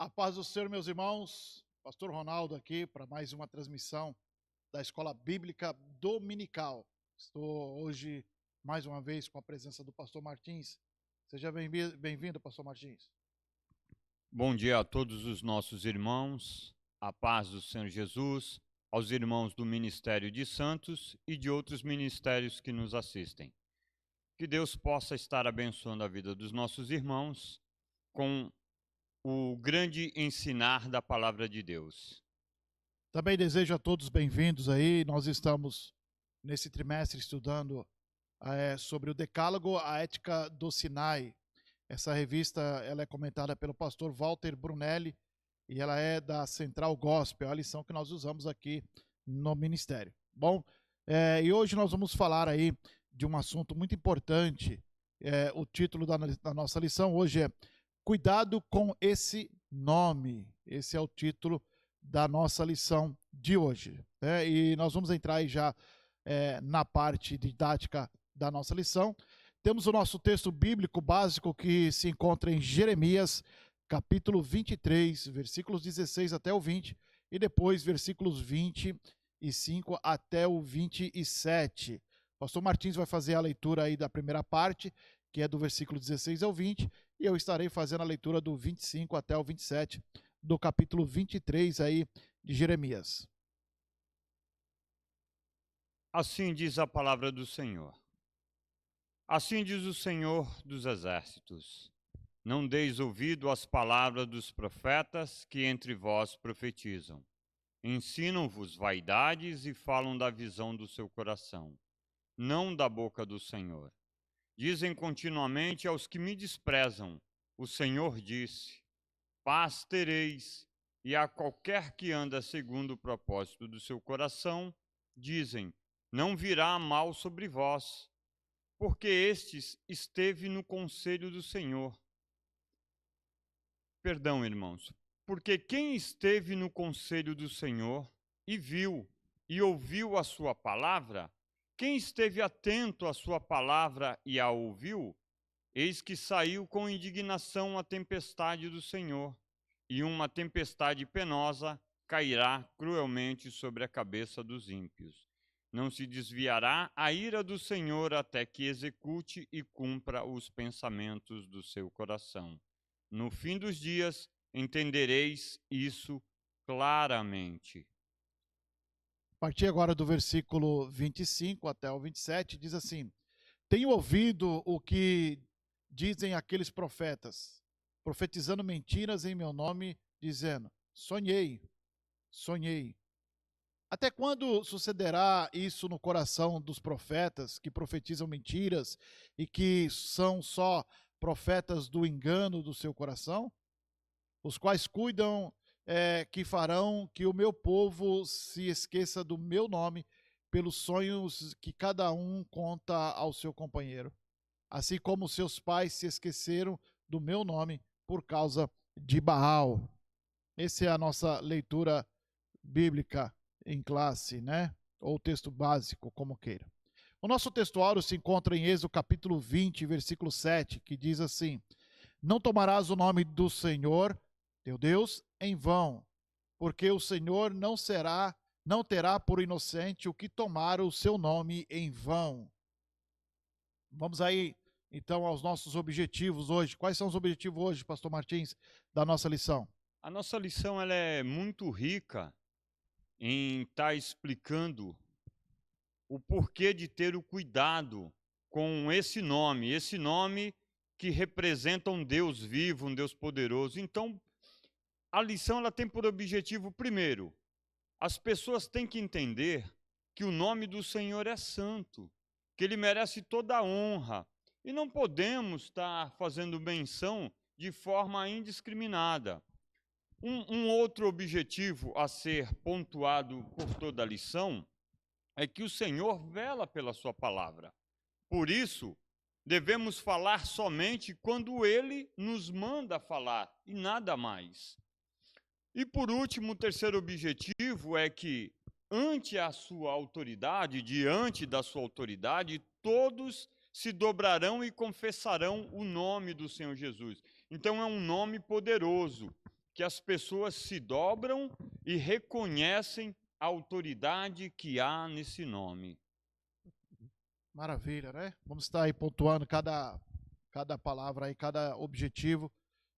A paz do Senhor, meus irmãos. Pastor Ronaldo aqui para mais uma transmissão da Escola Bíblica Dominical. Estou hoje, mais uma vez, com a presença do pastor Martins. Seja bem-vindo, pastor Martins. Bom dia a todos os nossos irmãos, a paz do Senhor Jesus, aos irmãos do Ministério de Santos e de outros ministérios que nos assistem. Que Deus possa estar abençoando a vida dos nossos irmãos com o grande ensinar da palavra de Deus. Também desejo a todos bem-vindos aí. Nós estamos nesse trimestre estudando sobre o Decálogo, a Ética do Sinai. Essa revista ela é comentada pelo pastor Walter Brunelli e ela é da Central Gospel, a lição que nós usamos aqui no ministério. Bom, e hoje nós vamos falar aí de um assunto muito importante. O título da nossa lição hoje é Cuidado com esse nome. Esse é o título da nossa lição de hoje. E nós vamos entrar aí já na parte didática da nossa lição. Temos o nosso texto bíblico básico que se encontra em Jeremias, capítulo 23, versículos 16 até o 20, e depois versículos 25 até o 27. Pastor Martins vai fazer a leitura aí da primeira parte, que é do versículo 16 ao 20, e eu estarei fazendo a leitura do 25 até o 27, do capítulo 23 aí de Jeremias. Assim diz a palavra do Senhor. Assim diz o Senhor dos Exércitos: não deis ouvido às palavras dos profetas que entre vós profetizam. Ensinam-vos vaidades e falam da visão do seu coração, não da boca do Senhor. Dizem continuamente aos que me desprezam: o Senhor disse, paz tereis, e a qualquer que anda segundo o propósito do seu coração, dizem, não virá mal sobre vós, porque estes esteve no conselho do Senhor. Perdão, irmãos, porque quem esteve no conselho do Senhor e viu e ouviu a sua palavra, quem esteve atento à sua palavra e a ouviu, eis que saiu com indignação a tempestade do Senhor, e uma tempestade penosa cairá cruelmente sobre a cabeça dos ímpios. Não se desviará a ira do Senhor até que execute e cumpra os pensamentos do seu coração. No fim dos dias entendereis isso claramente. A partir agora do versículo 25 até o 27, diz assim: tenho ouvido o que dizem aqueles profetas, profetizando mentiras em meu nome, dizendo, sonhei. Até quando sucederá isso no coração dos profetas que profetizam mentiras e que são só profetas do engano do seu coração? Os quais cuidam que farão que o meu povo se esqueça do meu nome pelos sonhos que cada um conta ao seu companheiro, assim como seus pais se esqueceram do meu nome por causa de Baal. Essa é a nossa leitura bíblica em classe, né? Ou texto básico, como queira. O nosso textuário se encontra em Êxodo capítulo 20, versículo 7, que diz assim: não tomarás o nome do Senhor, teu Deus, em vão, porque o Senhor não terá por inocente o que tomar o seu nome em vão. Vamos aí, então, aos nossos objetivos hoje. Quais são os objetivos hoje, pastor Martins, da nossa lição? A nossa lição ela é muito rica em estar explicando o porquê de ter o cuidado com esse nome que representa um Deus vivo, um Deus poderoso. Então, a lição ela tem por objetivo, primeiro, as pessoas têm que entender que o nome do Senhor é santo, que ele merece toda a honra, e não podemos estar fazendo menção de forma indiscriminada. Um outro objetivo a ser pontuado por toda a lição é que o Senhor vela pela sua palavra. Por isso, devemos falar somente quando Ele nos manda falar e nada mais. E por último, o terceiro objetivo é que, diante da sua autoridade, todos se dobrarão e confessarão o nome do Senhor Jesus. Então é um nome poderoso. que as pessoas se dobram e reconhecem a autoridade que há nesse nome. Maravilha, né? Vamos estar aí pontuando cada palavra aí, cada objetivo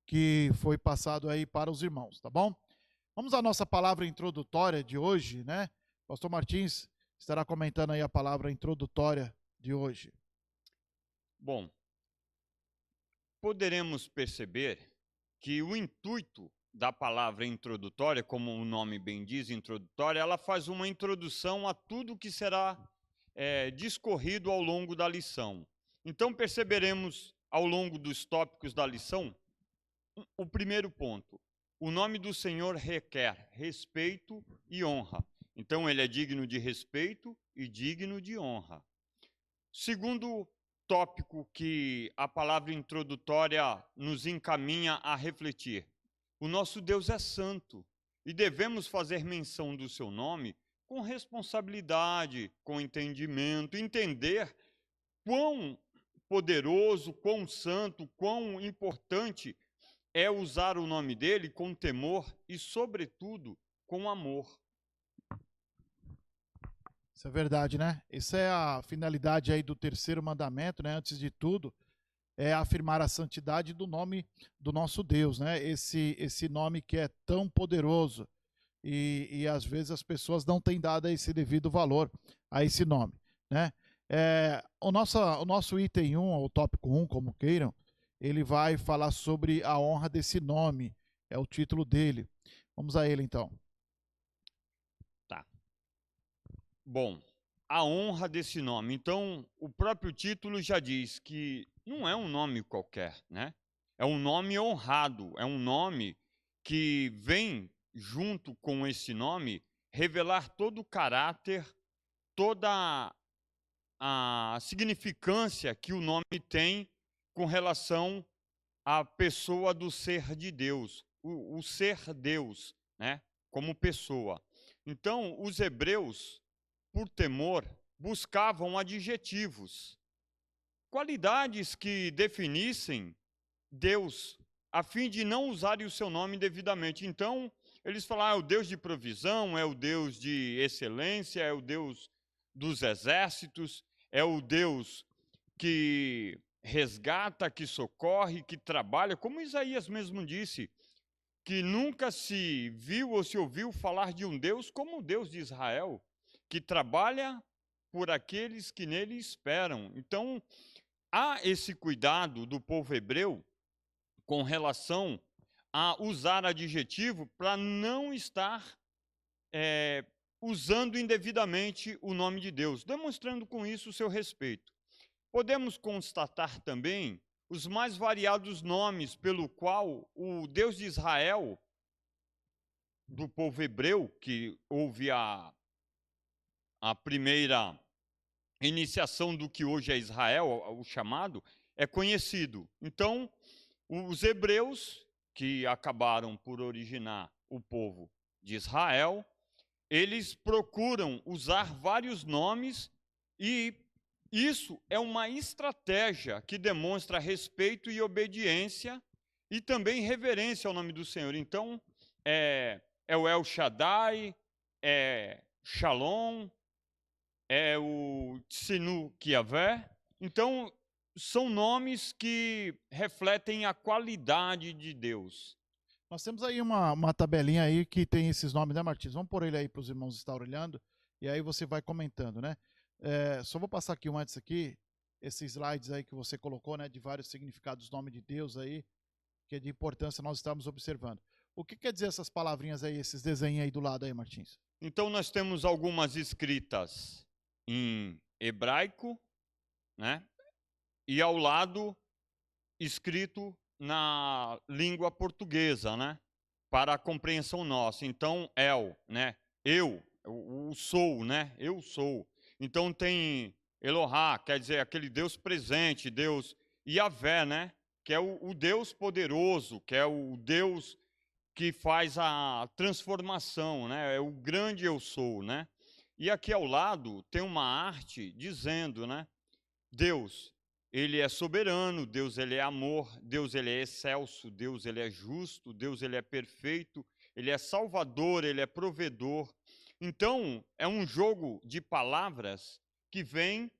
que foi passado aí para os irmãos, tá bom? Vamos à nossa palavra introdutória de hoje, né? Pastor Martins estará comentando aí a palavra introdutória de hoje. Bom, poderemos perceber que o intuito da palavra introdutória, como o nome bem diz, introdutória, ela faz uma introdução a tudo que será discorrido ao longo da lição. Então, perceberemos ao longo dos tópicos da lição o primeiro ponto. O nome do Senhor requer respeito e honra. Então, ele é digno de respeito e digno de honra. Segundo tópico que a palavra introdutória nos encaminha a refletir. O nosso Deus é santo e devemos fazer menção do seu nome com responsabilidade, com entendimento, entender quão poderoso, quão santo, quão importante é usar o nome dele com temor e, sobretudo, com amor. Isso é verdade, né? Essa é a finalidade aí do terceiro mandamento, né? Antes de tudo, é afirmar a santidade do nome do nosso Deus, né? Esse nome que é tão poderoso e às vezes as pessoas não têm dado esse devido valor a esse nome, né? O nosso item 1, ou tópico 1, como queiram, ele vai falar sobre a honra desse nome, é o título dele. Vamos a ele então. Tá. Bom, a honra desse nome. Então, o próprio título já diz que não é um nome qualquer, né? É um nome honrado, é um nome que vem junto com esse nome revelar todo o caráter, toda a significância que o nome tem com relação à pessoa do ser de Deus, o ser Deus, né? Como pessoa. Então, os hebreus, por temor, buscavam adjetivos, qualidades que definissem Deus, a fim de não usarem o seu nome devidamente. Então, eles falaram, é o Deus de provisão, é o Deus de excelência, é o Deus dos exércitos, é o Deus que resgata, que socorre, que trabalha, como Isaías mesmo disse, que nunca se viu ou se ouviu falar de um Deus como o Deus de Israel, que trabalha por aqueles que nele esperam. Então, há esse cuidado do povo hebreu com relação a usar adjetivo para não estar usando indevidamente o nome de Deus, demonstrando com isso o seu respeito. Podemos constatar também os mais variados nomes pelo qual o Deus de Israel, do povo hebreu, que houve a primeira iniciação do que hoje é Israel, o chamado, é conhecido. Então, os hebreus, que acabaram por originar o povo de Israel, eles procuram usar vários nomes e isso é uma estratégia que demonstra respeito e obediência e também reverência ao nome do Senhor. Então, é o El Shaddai, é Shalom, é o Tsinu Kiavé. Então, são nomes que refletem a qualidade de Deus. Nós temos aí uma tabelinha aí que tem esses nomes, né, Martins? Vamos pôr ele aí para os irmãos estar olhando e aí você vai comentando, né? Só vou passar aqui antes aqui, esses slides aí que você colocou, né, de vários significados do nome de Deus aí, que é de importância nós estamos observando. O que quer dizer essas palavrinhas aí, esses desenhos aí do lado aí, Martins? Então, nós temos algumas escritas em hebraico, né? E ao lado, escrito na língua portuguesa, né? Para a compreensão nossa. Então, El, né? Eu, o sou, né? Eu sou. Então tem Elohá, quer dizer, aquele Deus presente, Deus Yahvé, né? Que é o Deus poderoso, que é o Deus que faz a transformação, né? É o grande eu sou, né? E aqui ao lado tem uma arte dizendo, né? Deus, ele é soberano, Deus ele é amor, Deus ele é excelso, Deus ele é justo, Deus ele é perfeito, ele é salvador, ele é provedor. Então, é um jogo de palavras que vem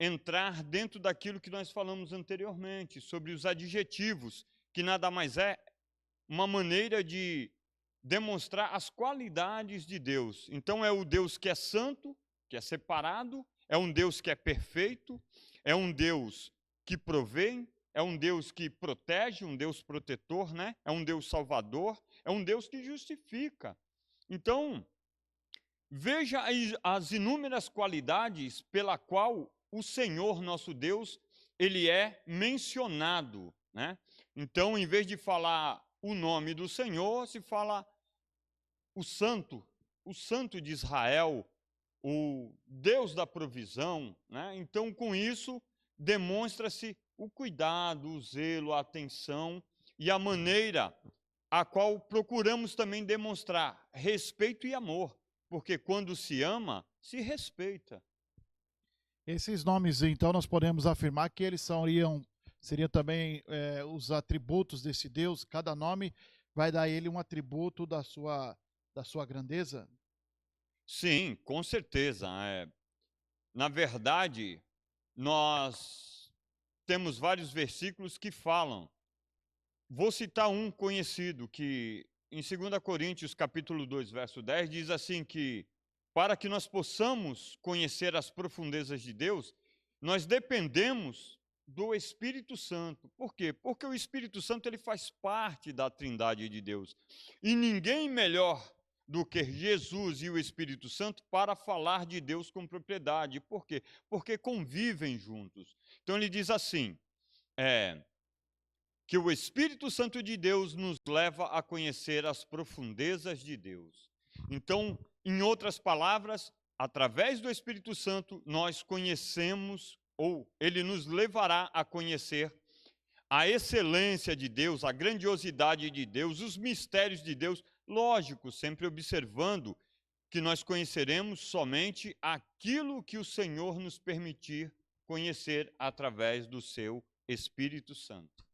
entrar dentro daquilo que nós falamos anteriormente, sobre os adjetivos, que nada mais é uma maneira de demonstrar as qualidades de Deus. Então, é o Deus que é santo, que é separado, é um Deus que é perfeito, é um Deus que provê, é um Deus que protege, um Deus protetor, né? É um Deus salvador, é um Deus que justifica. Então, veja as inúmeras qualidades pela qual o Senhor nosso Deus, ele é mencionado, né? Então, em vez de falar o nome do Senhor, se fala o Santo de Israel, o Deus da provisão, né? Então, com isso, demonstra-se o cuidado, o zelo, a atenção e a maneira a qual procuramos também demonstrar respeito e amor, porque quando se ama, se respeita. Esses nomes, então, nós podemos afirmar que eles seriam também os atributos desse Deus. Cada nome vai dar a ele um atributo da sua grandeza. Sim, com certeza. Na verdade, nós temos vários versículos que falam. Vou citar um conhecido, que em 2 Coríntios, capítulo 2, verso 10, diz assim que para que nós possamos conhecer as profundezas de Deus, nós dependemos do Espírito Santo. Por quê? Porque o Espírito Santo ele faz parte da Trindade de Deus. E ninguém melhor do que Jesus e o Espírito Santo para falar de Deus com propriedade. Por quê? Porque convivem juntos. Então ele diz assim, que o Espírito Santo de Deus nos leva a conhecer as profundezas de Deus. Então, em outras palavras, através do Espírito Santo, nós conhecemos, ou ele nos levará a conhecer a excelência de Deus, a grandiosidade de Deus, os mistérios de Deus, lógico, sempre observando que nós conheceremos somente aquilo que o Senhor nos permitir conhecer através do seu Espírito Santo.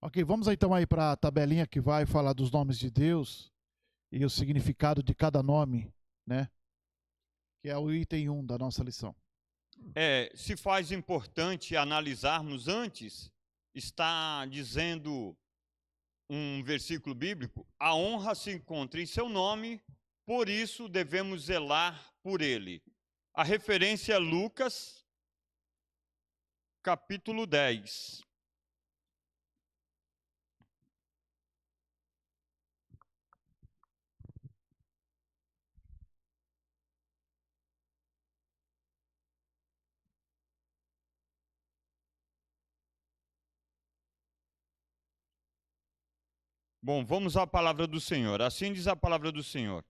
Ok, vamos então aí para a tabelinha que vai falar dos nomes de Deus e o significado de cada nome, né? Que é o item 1 da nossa lição. Se faz importante analisarmos antes, está dizendo um versículo bíblico, a honra se encontra em seu nome, por isso devemos zelar por ele. A referência é Lucas, capítulo 10. Bom, vamos à palavra do Senhor. Assim diz a palavra do Senhor.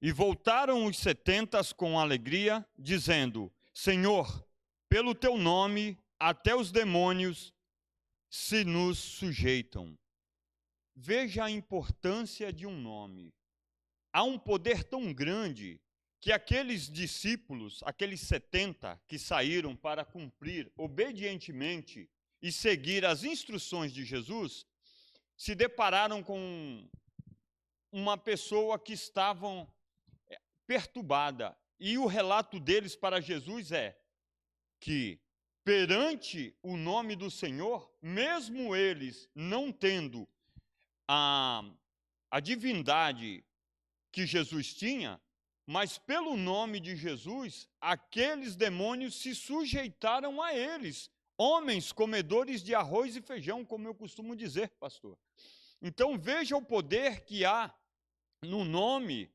E voltaram os 70 com alegria, dizendo, Senhor, pelo teu nome, até os demônios se nos sujeitam. Veja a importância de um nome. Há um poder tão grande que aqueles discípulos, aqueles 70 que saíram para cumprir obedientemente e seguir as instruções de Jesus, se depararam com uma pessoa que estavam perturbada. E o relato deles para Jesus é que, perante o nome do Senhor, mesmo eles não tendo a divindade que Jesus tinha, mas pelo nome de Jesus, aqueles demônios se sujeitaram a eles, homens comedores de arroz e feijão, como eu costumo dizer, pastor. Então veja o poder que há no nome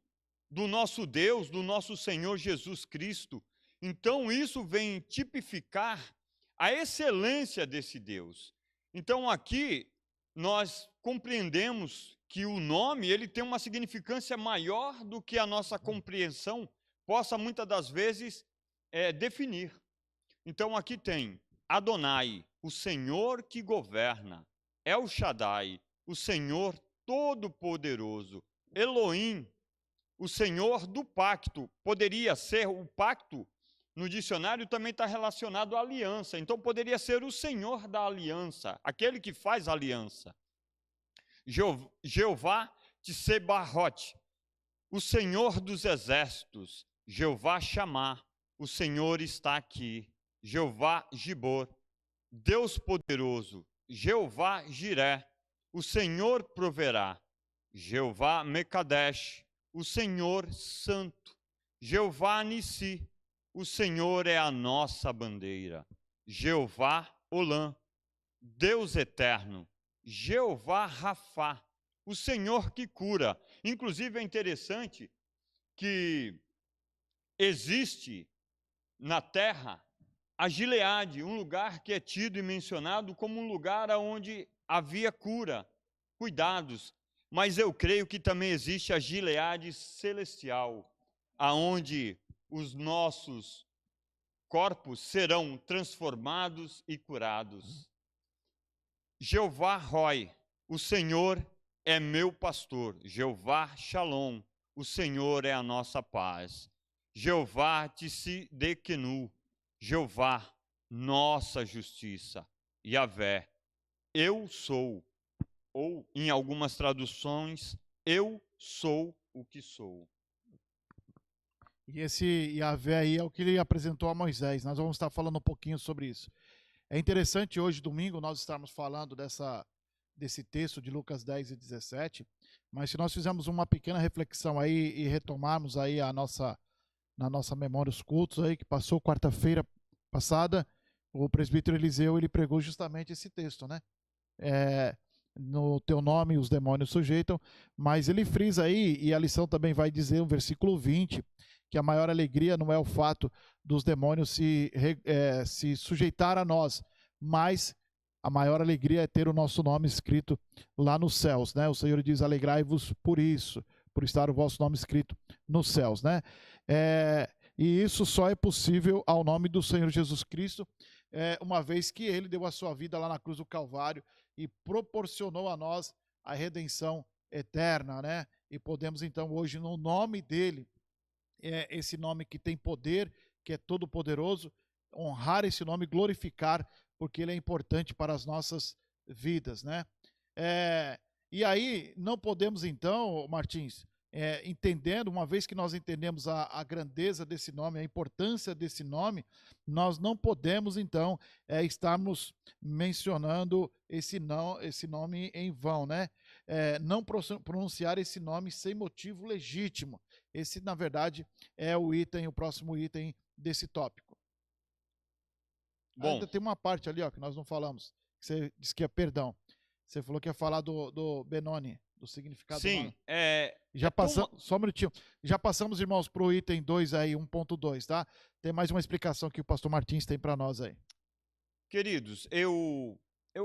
do nosso Deus, do nosso Senhor Jesus Cristo. Então isso vem tipificar a excelência desse Deus. Então aqui nós compreendemos que o nome ele tem uma significância maior do que a nossa compreensão possa muitas das vezes definir. Então aqui tem Adonai, o Senhor que governa, El Shaddai, o Senhor Todo-Poderoso, Elohim, o Senhor do pacto. Poderia ser o pacto no dicionário também está relacionado à aliança. Então poderia ser o Senhor da aliança, aquele que faz aliança. Jeová Tsebaoth, o Senhor dos exércitos. Jeová Chamá, o Senhor está aqui. Jeová Gibor, Deus poderoso. Jeová Jiré, o Senhor proverá. Jeová Mekadesh, o Senhor santo. Jeová Nissi, o Senhor é a nossa bandeira. Jeová Olã, Deus eterno. Jeová Rafá, o Senhor que cura. Inclusive é interessante que existe na terra a Gileade, um lugar que é tido e mencionado como um lugar onde havia cura, cuidados. Mas eu creio que também existe a Gileade celestial, aonde os nossos corpos serão transformados e curados. Jeová Roi, o Senhor é meu pastor. Jeová Shalom, o Senhor é a nossa paz. Jeová Tsidekenu, Jeová, nossa justiça. Yahvé, eu sou. Ou, em algumas traduções, eu sou o que sou. E esse Yahvé aí é o que ele apresentou a Moisés. Nós vamos estar falando um pouquinho sobre isso. É interessante hoje, domingo, nós estarmos falando desse texto de Lucas 10 e 17, mas se nós fizermos uma pequena reflexão aí e retomarmos aí na nossa memória os cultos aí, que passou quarta-feira passada, o presbítero Eliseu, ele pregou justamente esse texto, né? No teu nome os demônios sujeitam, mas ele frisa aí, e a lição também vai dizer, o versículo 20, que a maior alegria não é o fato dos demônios se sujeitar a nós, mas a maior alegria é ter o nosso nome escrito lá nos céus, né? O Senhor diz, alegrai-vos por isso, por estar o vosso nome escrito nos céus, né? E isso só é possível ao nome do Senhor Jesus Cristo, uma vez que ele deu a sua vida lá na cruz do Calvário e proporcionou a nós a redenção eterna, né? E podemos então hoje, no nome dele, esse nome que tem poder, que é todo poderoso, honrar esse nome, glorificar, porque ele é importante para as nossas vidas, né? E aí não podemos então, Martins, entendendo, uma vez que nós entendemos a grandeza desse nome, a importância desse nome, nós não podemos então estarmos mencionando esse nome em vão, né? Não pronunciar esse nome sem motivo legítimo. Esse, na verdade, é o próximo item desse tópico. Bom, ainda tem uma parte ali, ó, que nós não falamos. Que você disse que é perdão. Você falou que ia falar do Benoni, do significado do nome. Sim, Só um minutinho. Já passamos, irmãos, para o item 2 aí, 1.2, tá? Tem mais uma explicação que o pastor Martins tem para nós aí. Queridos, eu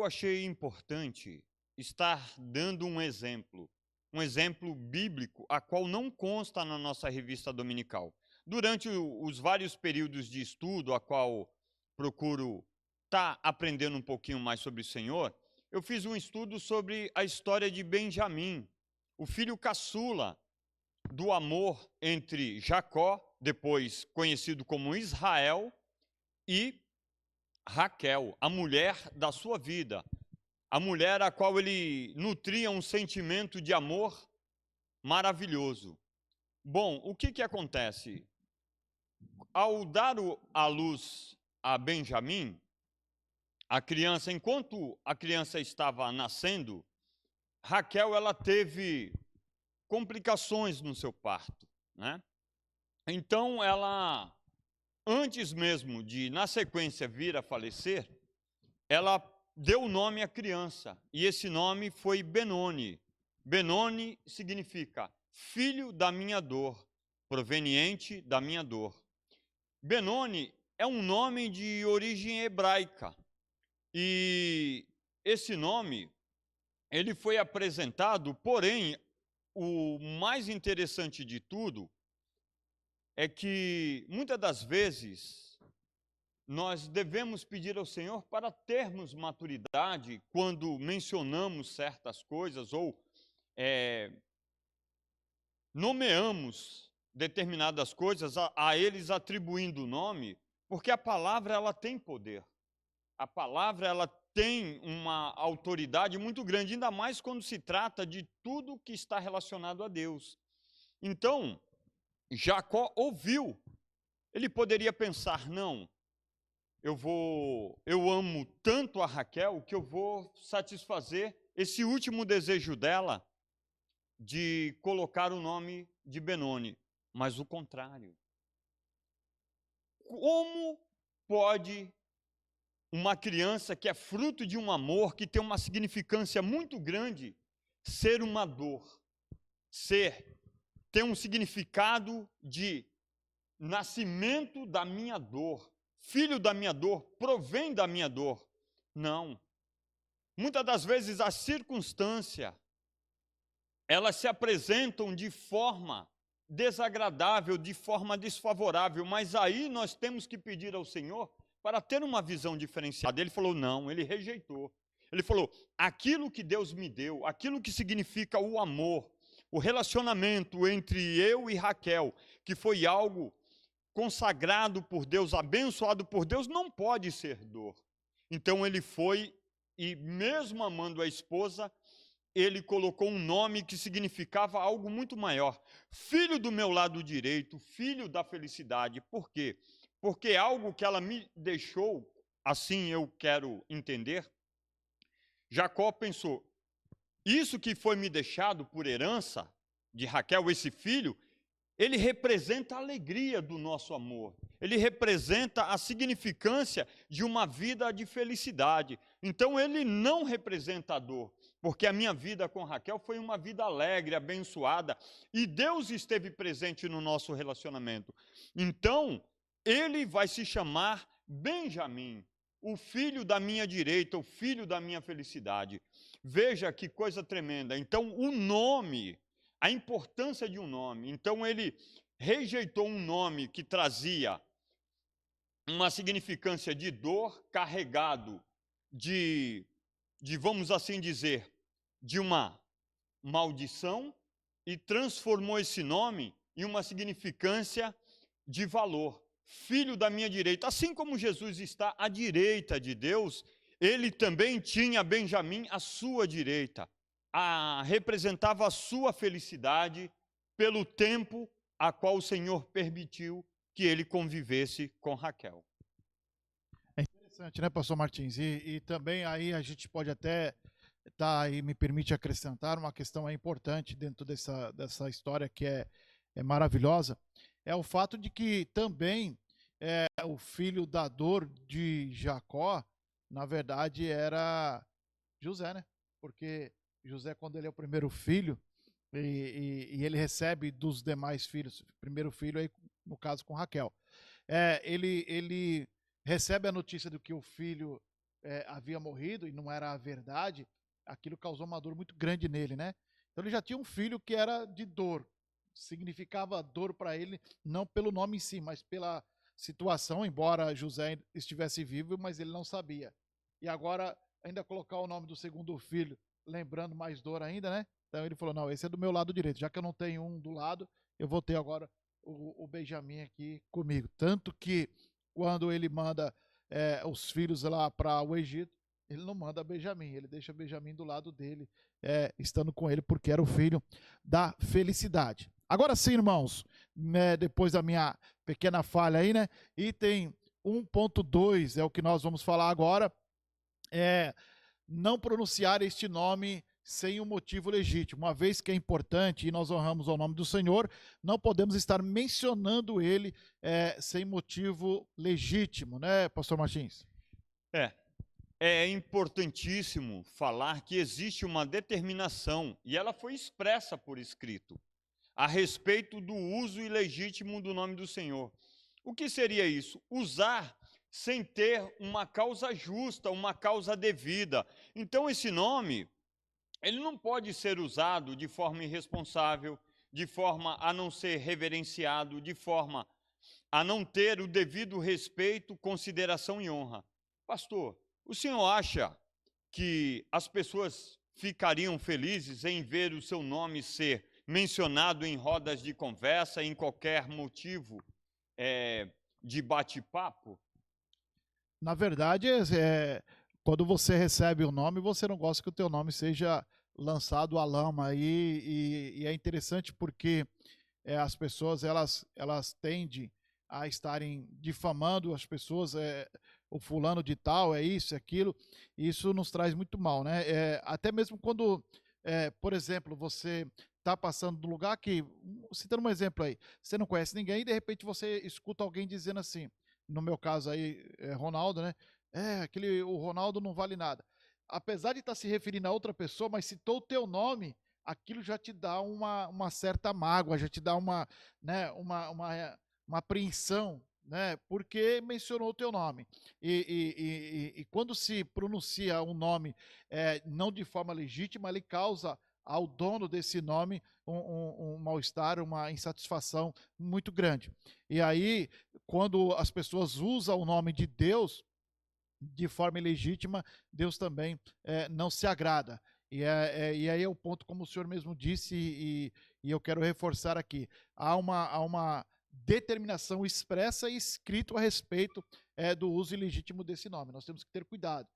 achei importante estar dando um exemplo bíblico, a qual não consta na nossa revista dominical. Durante os vários períodos de estudo, a qual procuro estar aprendendo um pouquinho mais sobre o Senhor, eu fiz um estudo sobre a história de Benjamim, o filho caçula do amor entre Jacó, depois conhecido como Israel, e Raquel, a mulher da sua vida, a mulher a qual ele nutria um sentimento de amor maravilhoso. Bom, o que acontece? Ao dar à luz a Benjamim, a criança, enquanto a criança estava nascendo, Raquel ela teve complicações no seu parto, né? Então ela, antes mesmo de na sequência vir a falecer, ela deu o nome à criança, e esse nome foi Benoni. Benoni significa filho da minha dor, proveniente da minha dor. Benoni é um nome de origem hebraica, e esse nome ele foi apresentado, porém, o mais interessante de tudo é que muitas das vezes nós devemos pedir ao Senhor para termos maturidade quando mencionamos certas coisas ou nomeamos determinadas coisas, a eles atribuindo o nome, porque a palavra ela tem poder. A palavra ela tem uma autoridade muito grande, ainda mais quando se trata de tudo que está relacionado a Deus. Então, Jacó ouviu. Ele poderia pensar, não, eu amo tanto a Raquel que eu vou satisfazer esse último desejo dela de colocar o nome de Benoni. Mas o contrário. Como pode uma criança que é fruto de um amor, que tem uma significância muito grande, ser uma dor? Ter um significado de nascimento da minha dor, filho da minha dor, provém da minha dor. Não. Muitas das vezes as circunstâncias, elas se apresentam de forma desagradável, de forma desfavorável, mas aí nós temos que pedir ao Senhor para ter uma visão diferenciada. Ele falou não, ele rejeitou. Ele falou, aquilo que Deus me deu, aquilo que significa o amor, o relacionamento entre eu e Raquel, que foi algo consagrado por Deus, abençoado por Deus, não pode ser dor. Então ele foi e mesmo amando a esposa, ele colocou um nome que significava algo muito maior. Filho do meu lado direito, filho da felicidade. Por quê? Porque algo que ela me deixou, assim eu quero entender, Jacó pensou, isso que foi me deixado por herança de Raquel, esse filho, ele representa a alegria do nosso amor. Ele representa a significância de uma vida de felicidade. Então, ele não representa a dor, porque a minha vida com Raquel foi uma vida alegre, abençoada, e Deus esteve presente no nosso relacionamento. Então, ele vai se chamar Benjamim, o filho da minha direita, o filho da minha felicidade. Veja que coisa tremenda. Então, o nome, a importância de um nome. Então, ele rejeitou um nome que trazia uma significância de dor, carregado de vamos assim dizer, de uma maldição, e transformou esse nome em uma significância de valor. Filho da minha direita. Assim como Jesus está à direita de Deus, ele também tinha Benjamim à sua direita. Representava a sua felicidade pelo tempo a qual o Senhor permitiu que ele convivesse com Raquel. É interessante, né, pastor Martins? E também aí a gente pode até aí me permite acrescentar uma questão importante dentro dessa história que é maravilhosa, é o fato de que também o filho da dor de Jacó, na verdade, era José, né? Porque José, quando ele é o primeiro filho, e ele recebe dos demais filhos, primeiro filho aí, no caso com Raquel, ele recebe a notícia de que o filho havia morrido e não era a verdade. Aquilo causou uma dor muito grande nele, né? Então ele já tinha um filho que era de dor, significava dor para ele, não pelo nome em si, mas pela situação, embora José estivesse vivo, mas ele não sabia. E agora, ainda colocar o nome do segundo filho, lembrando mais dor ainda, né? Então ele falou, não, esse é do meu lado direito, já que eu não tenho um do lado, eu vou ter agora o Benjamim aqui comigo. Tanto que quando ele manda os filhos lá para o Egito, ele não manda Benjamim, ele deixa Benjamim do lado dele, estando com ele, porque era o filho da felicidade. Agora sim, irmãos, depois da minha pequena falha aí, né? Item 1.2 é o que nós vamos falar agora. Não pronunciar este nome sem um motivo legítimo. Uma vez que é importante e nós honramos ao nome do Senhor, não podemos estar mencionando ele sem motivo legítimo, né, pastor Martins? É importantíssimo falar que existe uma determinação, e ela foi expressa por escrito, a respeito do uso ilegítimo do nome do Senhor. O que seria isso? Usar sem ter uma causa justa, uma causa devida. Então, esse nome, ele não pode ser usado de forma irresponsável, de forma a não ser reverenciado, de forma a não ter o devido respeito, consideração e honra. Pastor, o senhor acha que as pessoas ficariam felizes em ver o seu nome ser mencionado em rodas de conversa, em qualquer motivo de bate-papo? Na verdade, quando você recebe o nome, você não gosta que o teu nome seja lançado à lama. E é interessante porque as pessoas elas tendem a estarem difamando as pessoas, o fulano de tal, é isso, é aquilo. E isso nos traz muito mal, né? Até mesmo quando, por exemplo, você está passando do lugar que, citando um exemplo aí, você não conhece ninguém e de repente você escuta alguém dizendo assim, no meu caso aí, Ronaldo, né? O Ronaldo não vale nada. Apesar de estar se referindo a outra pessoa, mas citou o teu nome, aquilo já te dá uma certa mágoa, já te dá né, uma apreensão, né, porque mencionou o teu nome. E quando se pronuncia um nome não de forma legítima, ele causa ao dono desse nome um mal-estar, uma insatisfação muito grande. E aí, quando as pessoas usam o nome de Deus de forma ilegítima, Deus também não se agrada. E aí é o ponto, como o senhor mesmo disse, e eu quero reforçar aqui: há uma determinação expressa e escrito a respeito do uso ilegítimo desse nome. Nós temos que ter cuidado.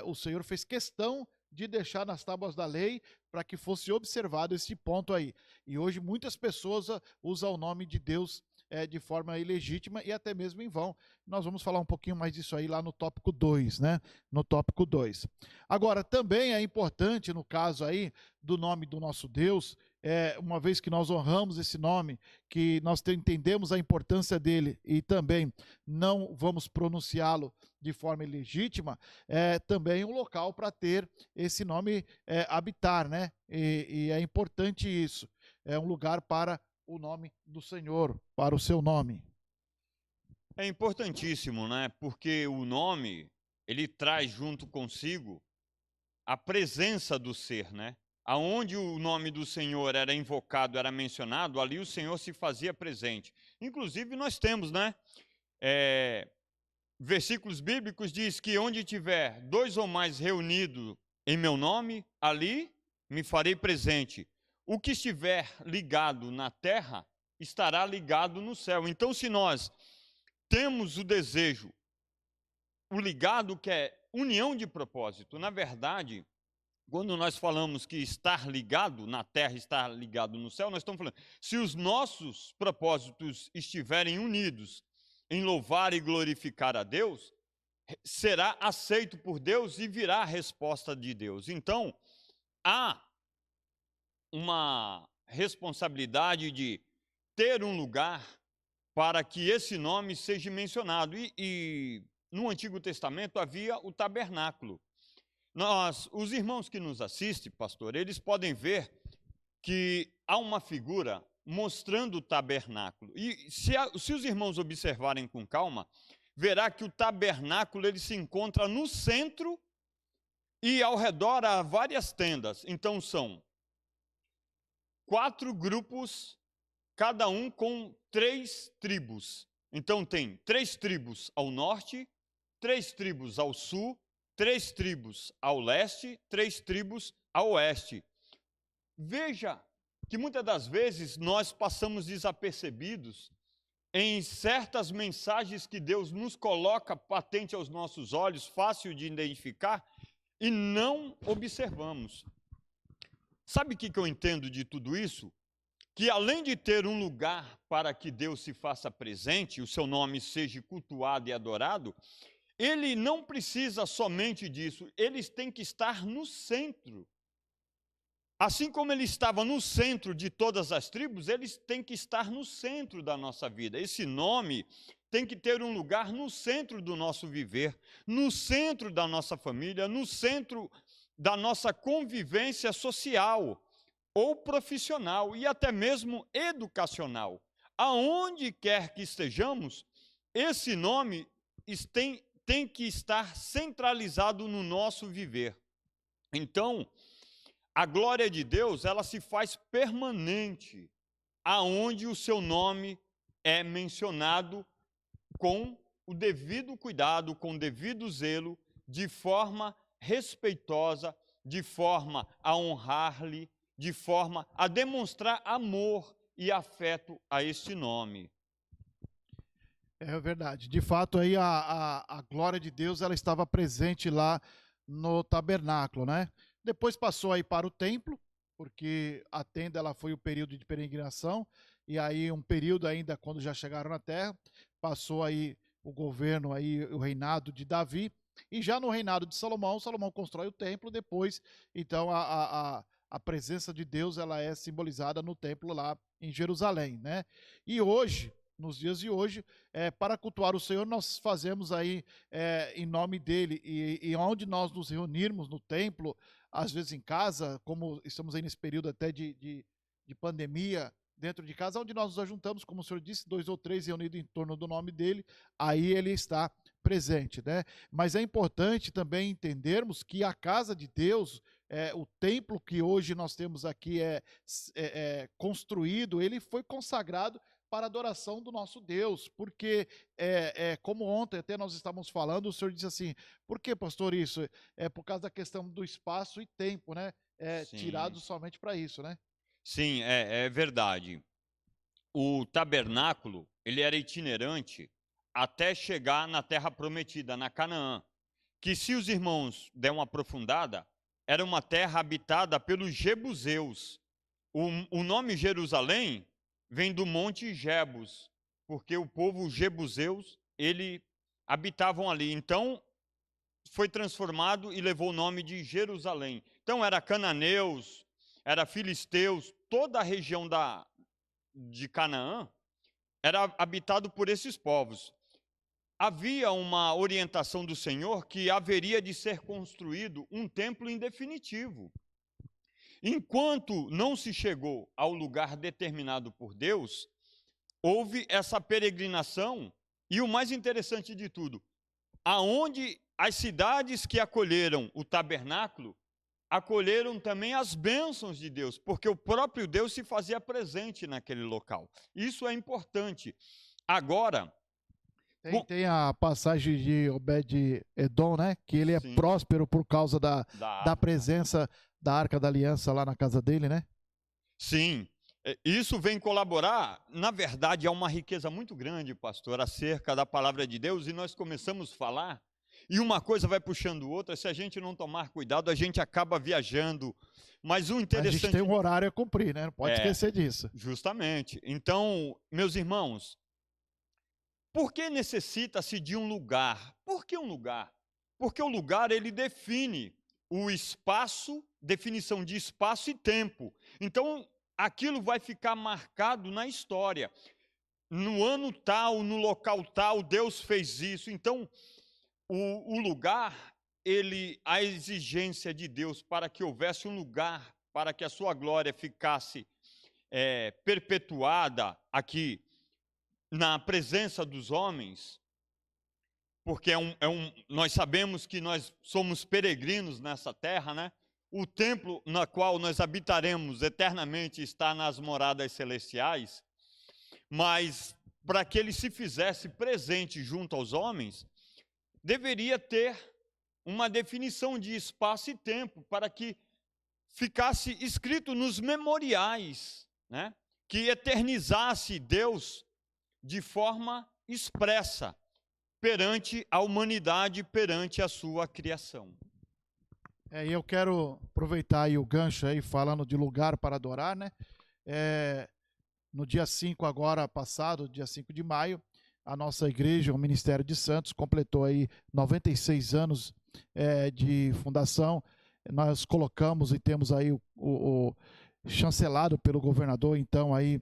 O Senhor fez questão de deixar nas tábuas da lei para que fosse observado esse ponto aí. E hoje muitas pessoas usam o nome de Deus de forma ilegítima e até mesmo em vão. Nós vamos falar um pouquinho mais disso aí lá no tópico 2, né? No tópico 2. Agora, também é importante, no caso aí do nome do nosso Deus, uma vez que nós honramos esse nome, que nós entendemos a importância dele e também não vamos pronunciá-lo de forma ilegítima, também um local para ter esse nome habitar, né? E é importante isso. É um lugar para o nome do Senhor, para o seu nome. É importantíssimo, né? Porque o nome, ele traz junto consigo a presença do ser, né? Aonde o nome do Senhor era invocado, era mencionado, ali o Senhor se fazia presente. Inclusive nós temos, né? Versículos bíblicos diz que onde tiver 2 ou mais reunidos em meu nome, ali me farei presente. O que estiver ligado na terra, estará ligado no céu. Então, se nós temos o desejo, o ligado que é união de propósito, na verdade, quando nós falamos que estar ligado na terra, estar ligado no céu, nós estamos falando, se os nossos propósitos estiverem unidos em louvar e glorificar a Deus, será aceito por Deus e virá a resposta de Deus. Então, há uma responsabilidade de ter um lugar para que esse nome seja mencionado. E no Antigo Testamento havia o tabernáculo. Os irmãos que nos assistem, pastor, eles podem ver que há uma figura mostrando o tabernáculo. E se os irmãos observarem com calma, verá que o tabernáculo ele se encontra no centro e ao redor há várias tendas. Então são 4 grupos, cada um com 3 tribos. Então tem 3 tribos ao norte, 3 tribos ao sul, 3 tribos ao leste, 3 tribos ao oeste. Veja que muitas das vezes nós passamos desapercebidos em certas mensagens que Deus nos coloca patente aos nossos olhos, fácil de identificar, e não observamos. Sabe o que eu entendo de tudo isso? Que além de ter um lugar para que Deus se faça presente, o seu nome seja cultuado e adorado, ele não precisa somente disso, eles têm que estar no centro. Assim como ele estava no centro de todas as tribos, eles têm que estar no centro da nossa vida. Esse nome tem que ter um lugar no centro do nosso viver, no centro da nossa família, no centro da nossa convivência social ou profissional e até mesmo educacional. Aonde quer que estejamos, esse nome tem que estar centralizado no nosso viver. Então, a glória de Deus, ela se faz permanente aonde o seu nome é mencionado com o devido cuidado, com o devido zelo, de forma respeitosa, de forma a honrar-lhe de forma a demonstrar amor e afeto a este nome. É verdade. De fato, aí a glória de Deus ela estava presente lá no tabernáculo, né? Depois passou aí para o templo, porque a tenda ela foi o período de peregrinação, e aí um período ainda quando já chegaram na terra, passou aí o governo, aí o reinado de Davi, e já no reinado de Salomão, Salomão constrói o templo, depois, então a presença de Deus ela é simbolizada no templo lá em Jerusalém, né? E hoje, nos dias de hoje, para cultuar o Senhor, nós fazemos aí em nome dele, e onde nós nos reunirmos no templo, às vezes em casa, como estamos aí nesse período até de pandemia, dentro de casa, onde nós nos ajuntamos, como o Senhor disse, 2 ou 3 reunidos em torno do nome dele, aí ele está presente, né? Mas é importante também entendermos que a casa de Deus, o templo que hoje nós temos aqui construído, ele foi consagrado para a adoração do nosso Deus, porque como ontem até nós estávamos falando, o senhor disse assim, por que, pastor, isso? É por causa da questão do espaço e tempo, né? Sim. Tirado somente para isso, né? Sim, é verdade. O tabernáculo, ele era itinerante até chegar na terra prometida, na Canaã, que se os irmãos der uma aprofundada, era uma terra habitada pelos jebuseus. O nome Jerusalém vem do monte Jebus, porque o povo jebuseus, ele habitavam ali. Então, foi transformado e levou o nome de Jerusalém. Então, era cananeus, era filisteus, toda a região de Canaã era habitado por esses povos. Havia uma orientação do Senhor que haveria de ser construído um templo em definitivo. Enquanto não se chegou ao lugar determinado por Deus, houve essa peregrinação, e o mais interessante de tudo, aonde as cidades que acolheram o tabernáculo, acolheram também as bênçãos de Deus, porque o próprio Deus se fazia presente naquele local. Isso é importante. Agora... Tem a passagem de Obed-Edom, né? Que ele é Sim. próspero por causa da presença da Arca da Aliança lá na casa dele, né? Sim, isso vem colaborar, na verdade, é uma riqueza muito grande, pastor, acerca da palavra de Deus, e nós começamos a falar, e uma coisa vai puxando outra, se a gente não tomar cuidado, a gente acaba viajando. Mas o interessante... A gente tem um horário a cumprir, né? Não pode esquecer disso. Justamente. Então, meus irmãos, por que necessita-se de um lugar? Por que um lugar? Porque o lugar, ele define o espaço, definição de espaço e tempo. Então, aquilo vai ficar marcado na história. No ano tal, no local tal, Deus fez isso. Então, o lugar, a exigência de Deus para que houvesse um lugar, para que a sua glória ficasse perpetuada aqui, na presença dos homens, porque nós sabemos que nós somos peregrinos nessa terra, né? O templo na qual nós habitaremos eternamente está nas moradas celestiais, mas para que ele se fizesse presente junto aos homens, deveria ter uma definição de espaço e tempo, para que ficasse escrito nos memoriais, né? Que eternizasse Deus de forma expressa perante a humanidade, perante a sua criação. E eu quero aproveitar aí o gancho aí, falando de lugar para adorar, né? No dia 5 agora passado, dia 5 de maio, a nossa igreja, o Ministério de Santos, completou aí 96 anos de fundação. Nós colocamos e temos aí o chancelado pelo governador, então aí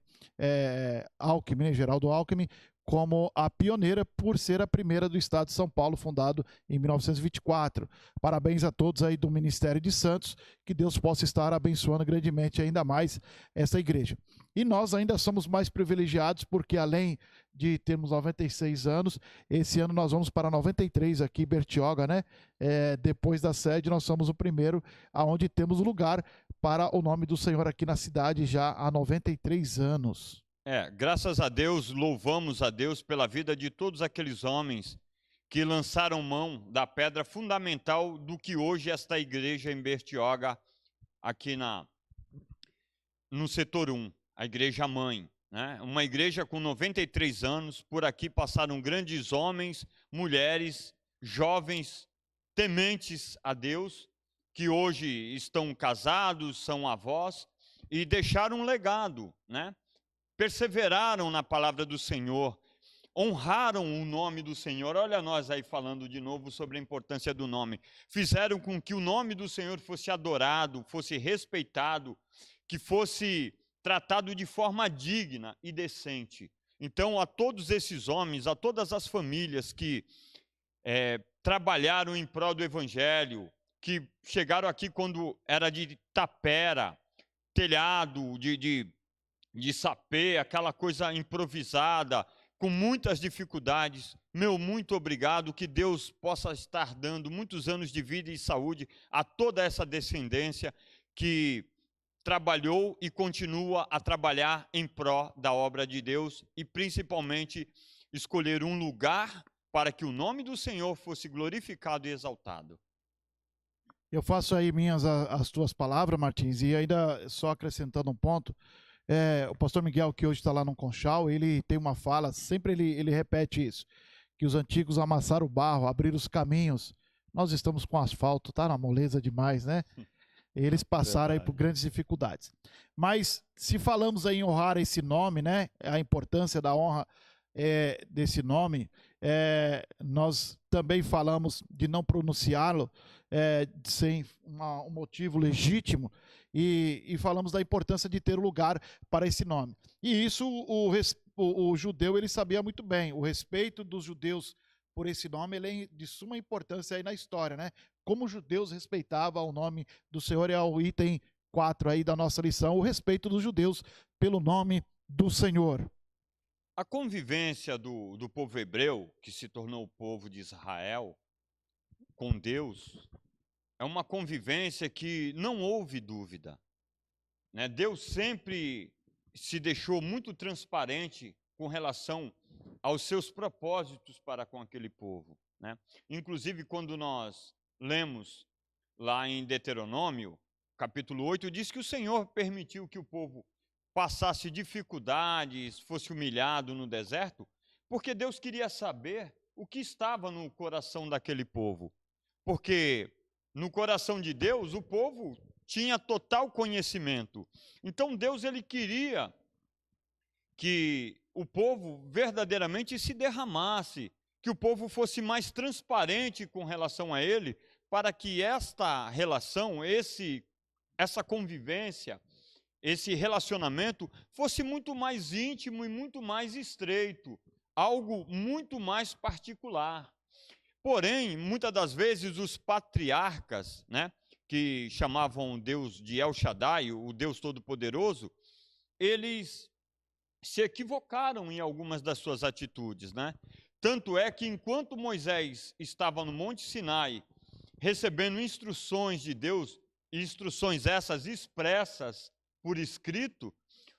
Alckmin, né, Geraldo Alckmin, como a pioneira por ser a primeira do estado de São Paulo, fundado em 1924. Parabéns a todos aí do Ministério de Santos, que Deus possa estar abençoando grandemente ainda mais essa igreja. E nós ainda somos mais privilegiados, porque além de termos 96 anos, esse ano nós vamos para 93 aqui em Bertioga, né? Depois da sede, nós somos o primeiro aonde temos lugar para o nome do Senhor aqui na cidade já há 93 anos. Graças a Deus, louvamos a Deus pela vida de todos aqueles homens que lançaram mão da pedra fundamental do que hoje esta igreja em Bertioga, aqui no setor 1, a igreja mãe, né? Uma igreja com 93 anos, por aqui passaram grandes homens, mulheres, jovens, tementes a Deus, que hoje estão casados, são avós, e deixaram um legado, né? Perseveraram na palavra do Senhor, honraram o nome do Senhor. Olha nós aí falando de novo sobre a importância do nome. Fizeram com que o nome do Senhor fosse adorado, fosse respeitado, que fosse tratado de forma digna e decente. Então, a todos esses homens, a todas as famílias que trabalharam em prol do Evangelho, que chegaram aqui quando era de tapera, telhado, de sapê, aquela coisa improvisada, com muitas dificuldades. Meu muito obrigado, que Deus possa estar dando muitos anos de vida e saúde a toda essa descendência que trabalhou e continua a trabalhar em pró da obra de Deus e principalmente escolher um lugar para que o nome do Senhor fosse glorificado e exaltado. Eu faço aí minhas as tuas palavras, Martins, e ainda só acrescentando um ponto, o pastor Miguel, que hoje está lá no Conchal, ele tem uma fala, sempre ele repete isso, que os antigos amassaram o barro, abriram os caminhos. Nós estamos com asfalto, tá na moleza demais, né? Eles passaram aí por grandes dificuldades. Mas se falamos aí em honrar esse nome, né? A importância da honra desse nome, nós também falamos de não pronunciá-lo sem um motivo legítimo e falamos da importância de ter um lugar para esse nome. E isso o judeu ele sabia muito bem. O respeito dos judeus por esse nome ele é de suma importância aí na história, né? Como os judeus respeitavam o nome do Senhor, é o item 4 aí da nossa lição, o respeito dos judeus pelo nome do Senhor. A convivência do povo hebreu, que se tornou o povo de Israel, com Deus, é uma convivência que não houve dúvida, né? Deus sempre se deixou muito transparente com relação aos seus propósitos para com aquele povo, né? Inclusive, quando nós lemos lá em Deuteronômio, capítulo 8, diz que o Senhor permitiu que o povo passasse dificuldades, fosse humilhado no deserto, porque Deus queria saber o que estava no coração daquele povo. Porque no coração de Deus, o povo tinha total conhecimento. Então Deus ele queria que o povo verdadeiramente se derramasse, que o povo fosse mais transparente com relação a ele, para que esta relação, essa convivência, esse relacionamento fosse muito mais íntimo e muito mais estreito, algo muito mais particular. Porém, muitas das vezes os patriarcas, né, que chamavam Deus de El Shaddai, o Deus Todo-Poderoso, eles se equivocaram em algumas das suas atitudes, né? Tanto é que enquanto Moisés estava no Monte Sinai, recebendo instruções de Deus, instruções essas expressas por escrito,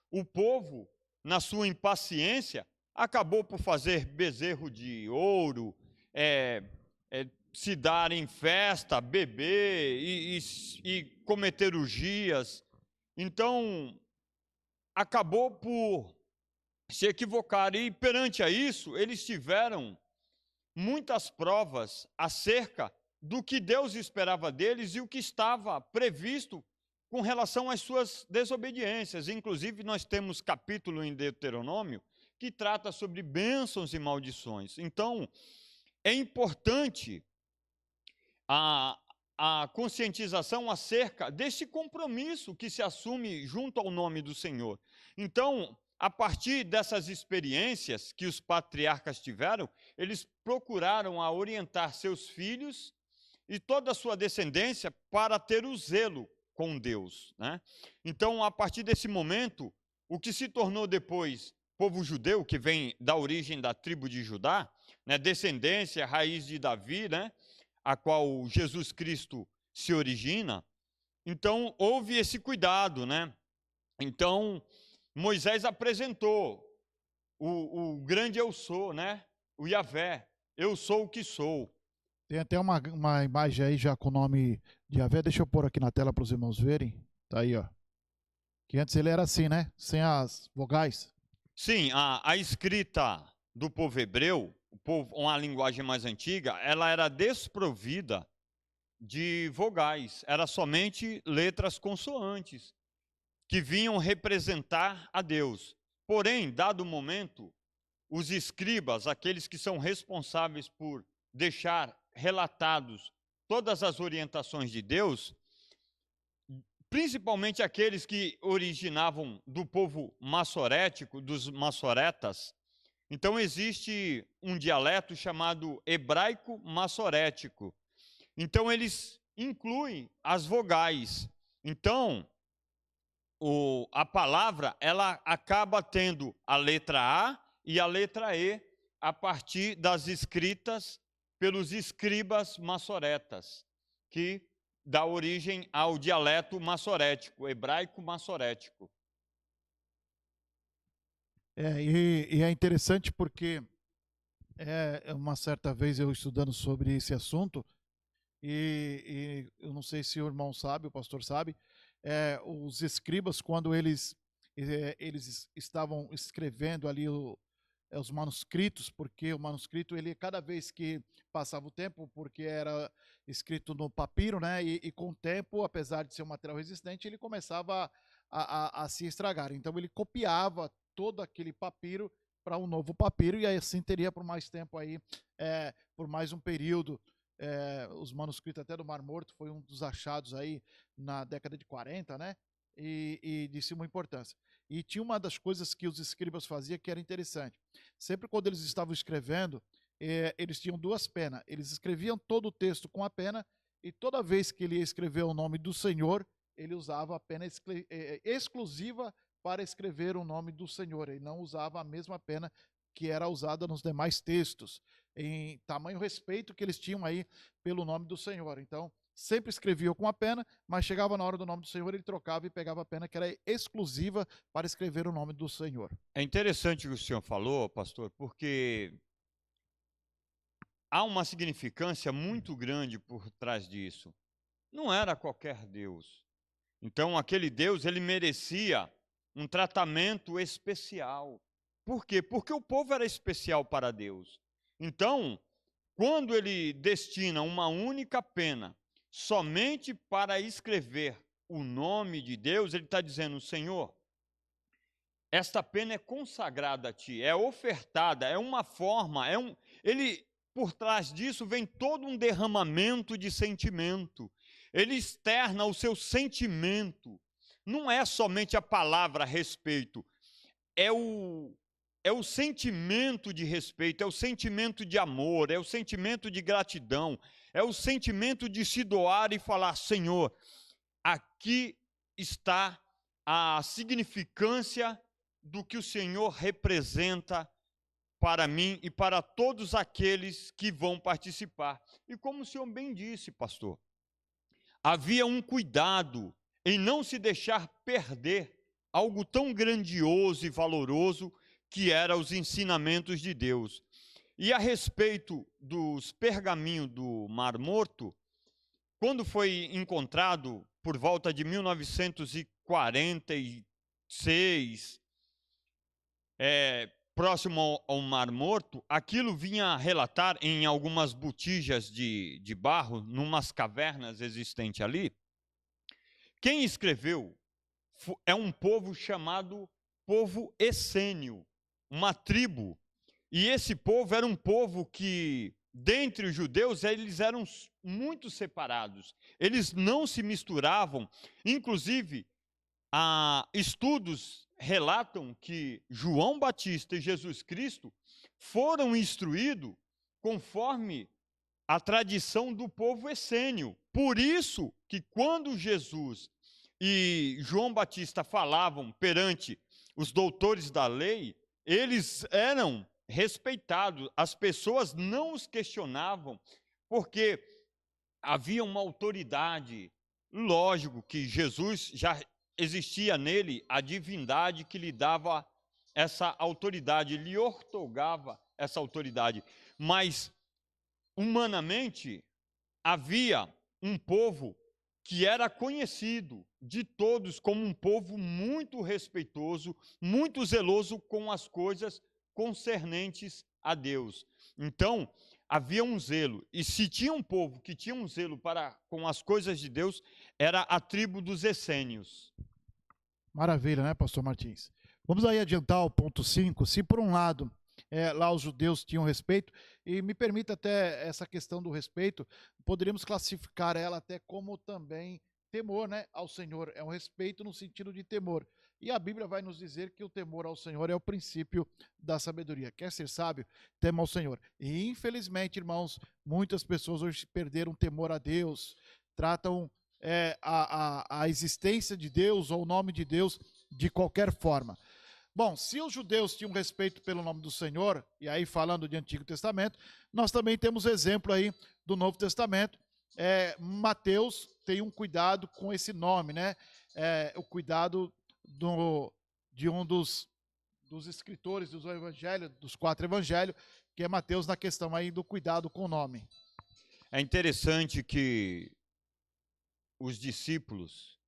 o povo, na sua impaciência, acabou por fazer bezerro de ouro, se dar em festa, beber e cometer orgias. Então, acabou por se equivocar. E perante a isso, eles tiveram muitas provas acerca do que Deus esperava deles e o que estava previsto com relação às suas desobediências. Inclusive, nós temos capítulo em Deuteronômio que trata sobre bênçãos e maldições. Então, é importante a conscientização acerca desse compromisso que se assume junto ao nome do Senhor. Então, a partir dessas experiências que os patriarcas tiveram, eles procuraram a orientar seus filhos e toda a sua descendência para ter o zelo com Deus, né? Então, a partir desse momento, o que se tornou depois povo judeu, que vem da origem da tribo de Judá, né, descendência, raiz de Davi, né, a qual Jesus Cristo se origina, então houve esse cuidado, né? Então, Moisés apresentou o grande eu sou, né? O Yahvé, eu sou o que sou. Tem até uma imagem aí já com o nome de Yahvé, deixa eu pôr aqui na tela para os irmãos verem. Tá aí, ó. Que antes ele era assim, né? Sem as vogais. Sim, a escrita do povo hebreu, uma linguagem mais antiga, ela era desprovida de vogais, era somente letras consoantes que vinham representar a Deus. Porém, dado o momento, os escribas, aqueles que são responsáveis por deixar relatados todas as orientações de Deus, principalmente aqueles que originavam do povo massorético, dos massoretas. Então existe um dialeto chamado hebraico-massorético. Então eles incluem as vogais. Então a palavra ela acaba tendo a letra A e a letra E a partir das escritas pelos escribas massoretas, que dá origem ao dialeto massorético, hebraico-massorético. E é interessante porque uma certa vez eu estudando sobre esse assunto, e eu não sei se o irmão sabe, o pastor sabe, os escribas, quando eles estavam escrevendo ali os manuscritos, porque o manuscrito, ele cada vez que passava o tempo, porque era escrito no papiro, né, e com o tempo, apesar de ser um material resistente, ele começava a se estragar. Então ele copiava todo aquele papiro para um novo papiro, e assim teria por mais tempo aí, por mais um período. Os manuscritos até do Mar Morto foi um dos achados aí na década de 40, né? E de suma importância. E tinha uma das coisas que os escribas faziam que era interessante. Sempre quando eles estavam escrevendo, eles tinham duas penas. Eles escreviam todo o texto com a pena, e toda vez que ele ia escrever o nome do Senhor, ele usava a pena exclusiva para escrever o nome do Senhor. Ele não usava a mesma pena que era usada nos demais textos, em tamanho respeito que eles tinham aí pelo nome do Senhor. Então, sempre escreviam com a pena, mas chegava na hora do nome do Senhor, ele trocava e pegava a pena que era exclusiva para escrever o nome do Senhor. É interessante o que o senhor falou, pastor, porque há uma significância muito grande por trás disso. Não era qualquer Deus. Então, aquele Deus, ele merecia um tratamento especial. Por quê? Porque o povo era especial para Deus. Então, quando ele destina uma única pena somente para escrever o nome de Deus, ele está dizendo: Senhor, esta pena é consagrada a ti, é ofertada, é uma forma, ele, por trás disso vem todo um derramamento de sentimento. Ele externa o seu sentimento. Não é somente a palavra respeito, é o sentimento de respeito, é o sentimento de amor, é o sentimento de gratidão, é o sentimento de se doar e falar: Senhor, aqui está a significância do que o Senhor representa para mim e para todos aqueles que vão participar. E como o senhor bem disse, pastor, havia um cuidado em não se deixar perder algo tão grandioso e valoroso que eram os ensinamentos de Deus. E a respeito dos pergaminhos do Mar Morto, quando foi encontrado por volta de 1946, próximo ao Mar Morto, aquilo vinha relatar em algumas botijas de barro, numas cavernas existentes ali. Quem escreveu é um povo chamado povo essênio, uma tribo. E esse povo era um povo que, dentre os judeus, eles eram muito separados. Eles não se misturavam. Inclusive, estudos relatam que João Batista e Jesus Cristo foram instruídos conforme a tradição do povo essênio. Por isso que quando Jesus e João Batista falavam perante os doutores da lei, eles eram respeitados, as pessoas não os questionavam, porque havia uma autoridade. Lógico que Jesus já existia nele a divindade que lhe dava essa autoridade, lhe outorgava essa autoridade. Mas, humanamente, havia um povo que era conhecido de todos como um povo muito respeitoso, muito zeloso com as coisas concernentes a Deus. Então, havia um zelo, e se tinha um povo que tinha um zelo com as coisas de Deus, era a tribo dos essênios. Maravilha, né, pastor Martins? Vamos aí adiantar o ponto 5. Se por um lado, lá os judeus tinham respeito, e me permita até essa questão do respeito, poderíamos classificar ela até como também temor, né, ao Senhor. É um respeito no sentido de temor. E a Bíblia vai nos dizer que o temor ao Senhor é o princípio da sabedoria. Quer ser sábio? Tema ao Senhor. E infelizmente, irmãos, muitas pessoas hoje perderam temor a Deus, tratam a existência de Deus ou o nome de Deus de qualquer forma. Bom, se os judeus tinham respeito pelo nome do Senhor, e aí falando de Antigo Testamento, nós também temos exemplo aí do Novo Testamento. Mateus tem um cuidado com esse nome, né? O cuidado de um dos escritores dos evangelhos, dos 4 evangelhos, que é Mateus, na questão aí do cuidado com o nome. É interessante que os discípulos,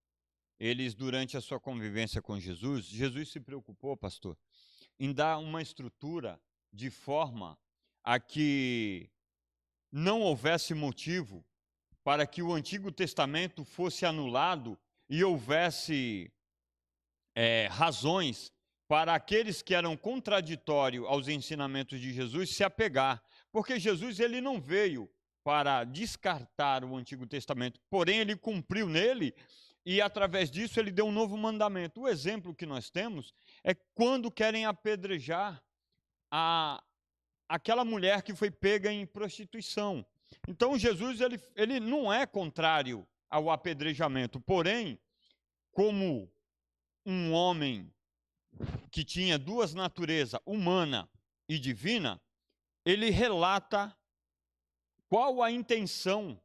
eles, durante a sua convivência com Jesus, Jesus se preocupou, pastor, em dar uma estrutura de forma a que não houvesse motivo para que o Antigo Testamento fosse anulado e houvesse razões para aqueles que eram contraditórios aos ensinamentos de Jesus se apegar. Porque Jesus, ele não veio para descartar o Antigo Testamento, porém ele cumpriu nele e através disso ele deu um novo mandamento. O exemplo que nós temos é quando querem apedrejar aquela mulher que foi pega em prostituição. Então Jesus, ele não é contrário ao apedrejamento, porém, como um homem que tinha 2 naturezas, humana e divina, ele relata qual a intenção,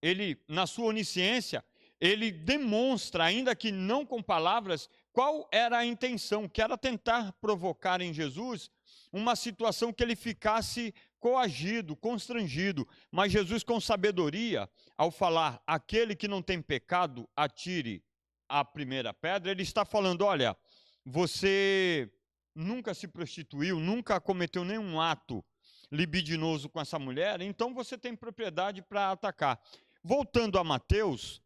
ele, na sua onisciência, ele demonstra, ainda que não com palavras, qual era a intenção, que era tentar provocar em Jesus uma situação que ele ficasse coagido, constrangido. Mas Jesus, com sabedoria, ao falar, aquele que não tem pecado, atire a primeira pedra, ele está falando, olha, você nunca se prostituiu, nunca cometeu nenhum ato libidinoso com essa mulher, então você tem propriedade para atacar. Voltando a Mateus,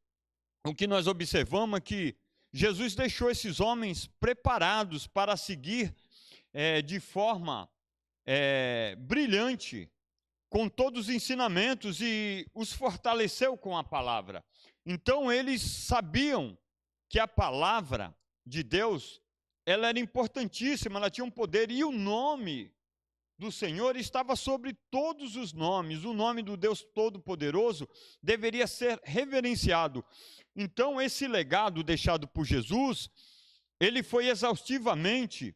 o que nós observamos é que Jesus deixou esses homens preparados para seguir de forma brilhante, com todos os ensinamentos, e os fortaleceu com a palavra. Então eles sabiam que a palavra de Deus, ela era importantíssima, ela tinha um poder, e o nome do Senhor estava sobre todos os nomes. O nome do Deus Todo-Poderoso deveria ser reverenciado. Então, esse legado deixado por Jesus, ele foi exaustivamente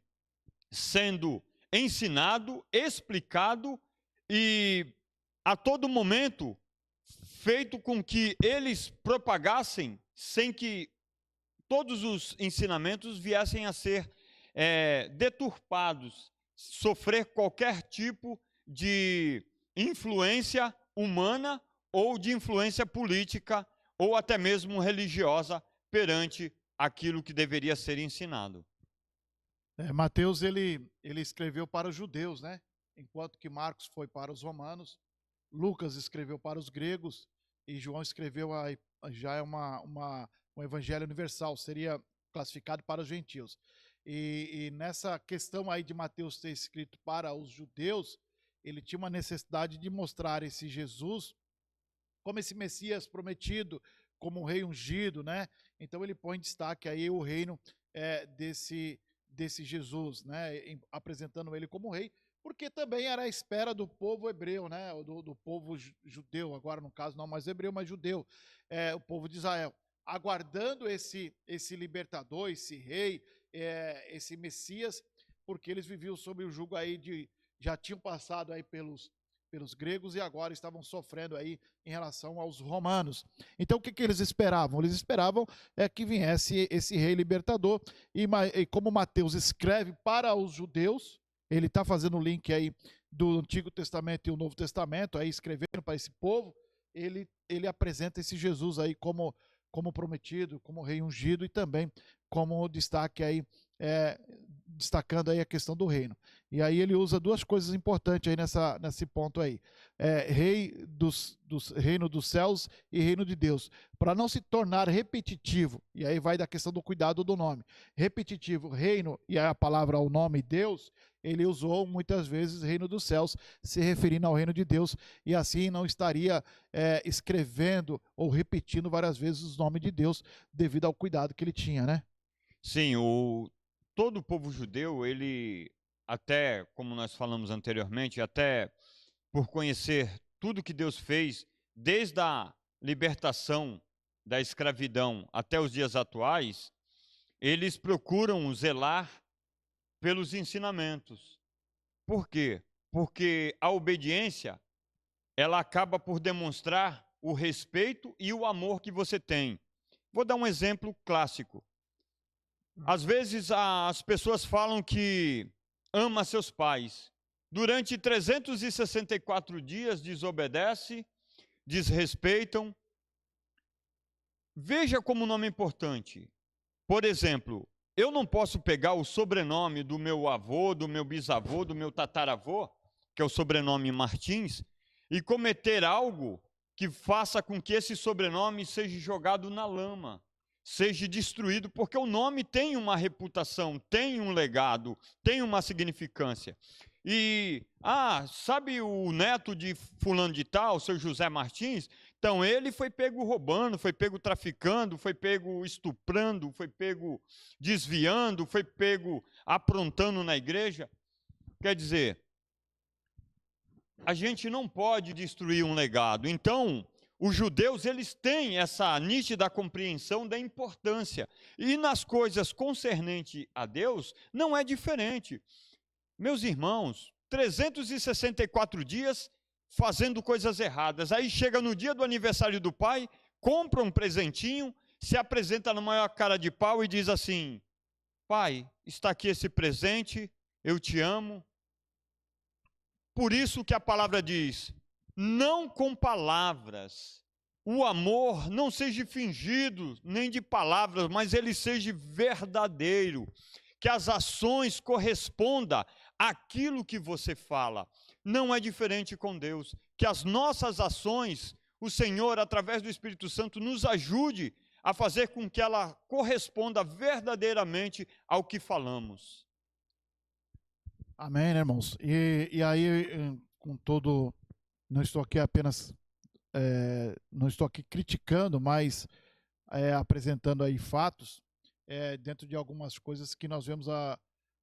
sendo ensinado, explicado e, a todo momento, feito com que eles propagassem sem que todos os ensinamentos viessem a ser deturpados, sofrer qualquer tipo de influência humana ou de influência política ou até mesmo religiosa perante aquilo que deveria ser ensinado. Mateus, ele escreveu para os judeus, né? Enquanto que Marcos foi para os romanos, Lucas escreveu para os gregos e João escreveu já é um evangelho universal, seria classificado para os gentios. E nessa questão aí de Mateus ter escrito para os judeus, ele tinha uma necessidade de mostrar esse Jesus como esse Messias prometido, como um rei ungido, né? Então ele põe em destaque aí o reino desse Jesus, né? Apresentando ele como rei, porque também era a espera do povo hebreu, né? Do povo judeu, agora no caso não mais hebreu, mas judeu, o povo de Israel, aguardando esse libertador, esse rei, esse Messias, porque eles viviam sob o jugo aí já tinham passado aí pelos gregos e agora estavam sofrendo aí em relação aos romanos. Então o que eles esperavam? Eles esperavam que viesse esse rei libertador, e como Mateus escreve para os judeus, ele está fazendo o link aí do Antigo Testamento e o Novo Testamento, aí escrevendo para esse povo, ele apresenta esse Jesus aí como como prometido, como rei ungido e também como destaque aí, destacando aí a questão do reino. E aí ele usa duas coisas importantes aí nesse ponto aí. Rei reino dos céus e reino de Deus. Para não se tornar repetitivo, e aí vai da questão do cuidado do nome. Repetitivo, reino, e a palavra, o nome Deus, ele usou muitas vezes reino dos céus, se referindo ao reino de Deus, e assim não estaria escrevendo ou repetindo várias vezes os nomes de Deus, devido ao cuidado que ele tinha, né? Sim, todo o povo judeu, ele, até como nós falamos anteriormente, até por conhecer tudo que Deus fez, desde a libertação da escravidão até os dias atuais, eles procuram zelar pelos ensinamentos. Por quê? Porque a obediência, ela acaba por demonstrar o respeito e o amor que você tem. Vou dar um exemplo clássico. Às vezes as pessoas falam que ama seus pais. Durante 364 dias desobedece, desrespeitam. Veja como o nome é importante. Por exemplo, eu não posso pegar o sobrenome do meu avô, do meu bisavô, do meu tataravô, que é o sobrenome Martins, e cometer algo que faça com que esse sobrenome seja jogado na lama, seja destruído, porque o nome tem uma reputação, tem um legado, tem uma significância. E, sabe o neto de fulano de tal, seu José Martins? Então, ele foi pego roubando, foi pego traficando, foi pego estuprando, foi pego desviando, foi pego aprontando na igreja. Quer dizer, a gente não pode destruir um legado. Então, os judeus, eles têm essa nítida compreensão da importância. E nas coisas concernentes a Deus, não é diferente. Meus irmãos, 364 dias fazendo coisas erradas. Aí chega no dia do aniversário do pai, compra um presentinho, se apresenta na maior cara de pau e diz assim: pai, está aqui esse presente, eu te amo. Por isso que a palavra diz, não com palavras. O amor não seja fingido, nem de palavras, mas ele seja verdadeiro. Que as ações correspondam àquilo que você fala. Não é diferente com Deus. Que as nossas ações, o Senhor, através do Espírito Santo, nos ajude a fazer com que ela corresponda verdadeiramente ao que falamos. Amém, né, irmãos? E aí, com todo... Não estou aqui apenas... não estou aqui criticando, mas apresentando aí fatos dentro de algumas coisas que nós vemos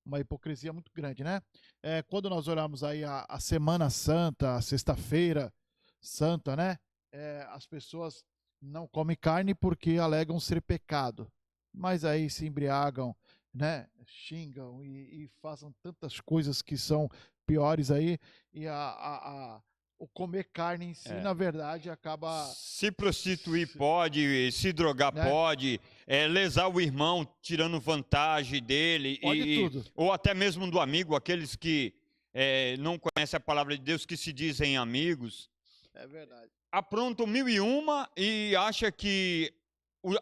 uma hipocrisia muito grande, né? Quando nós olhamos aí a Semana Santa, a Sexta-feira Santa, né? As pessoas não comem carne porque alegam ser pecado, mas aí se embriagam, né? Xingam e fazem tantas coisas que são piores aí, e o comer carne em si, na verdade, acaba... Se prostituir pode, se drogar pode, lesar o irmão tirando vantagem dele. Pode tudo. Ou até mesmo do amigo, aqueles que não conhecem a palavra de Deus, que se dizem amigos. É verdade. Aprontam 1001 e acha que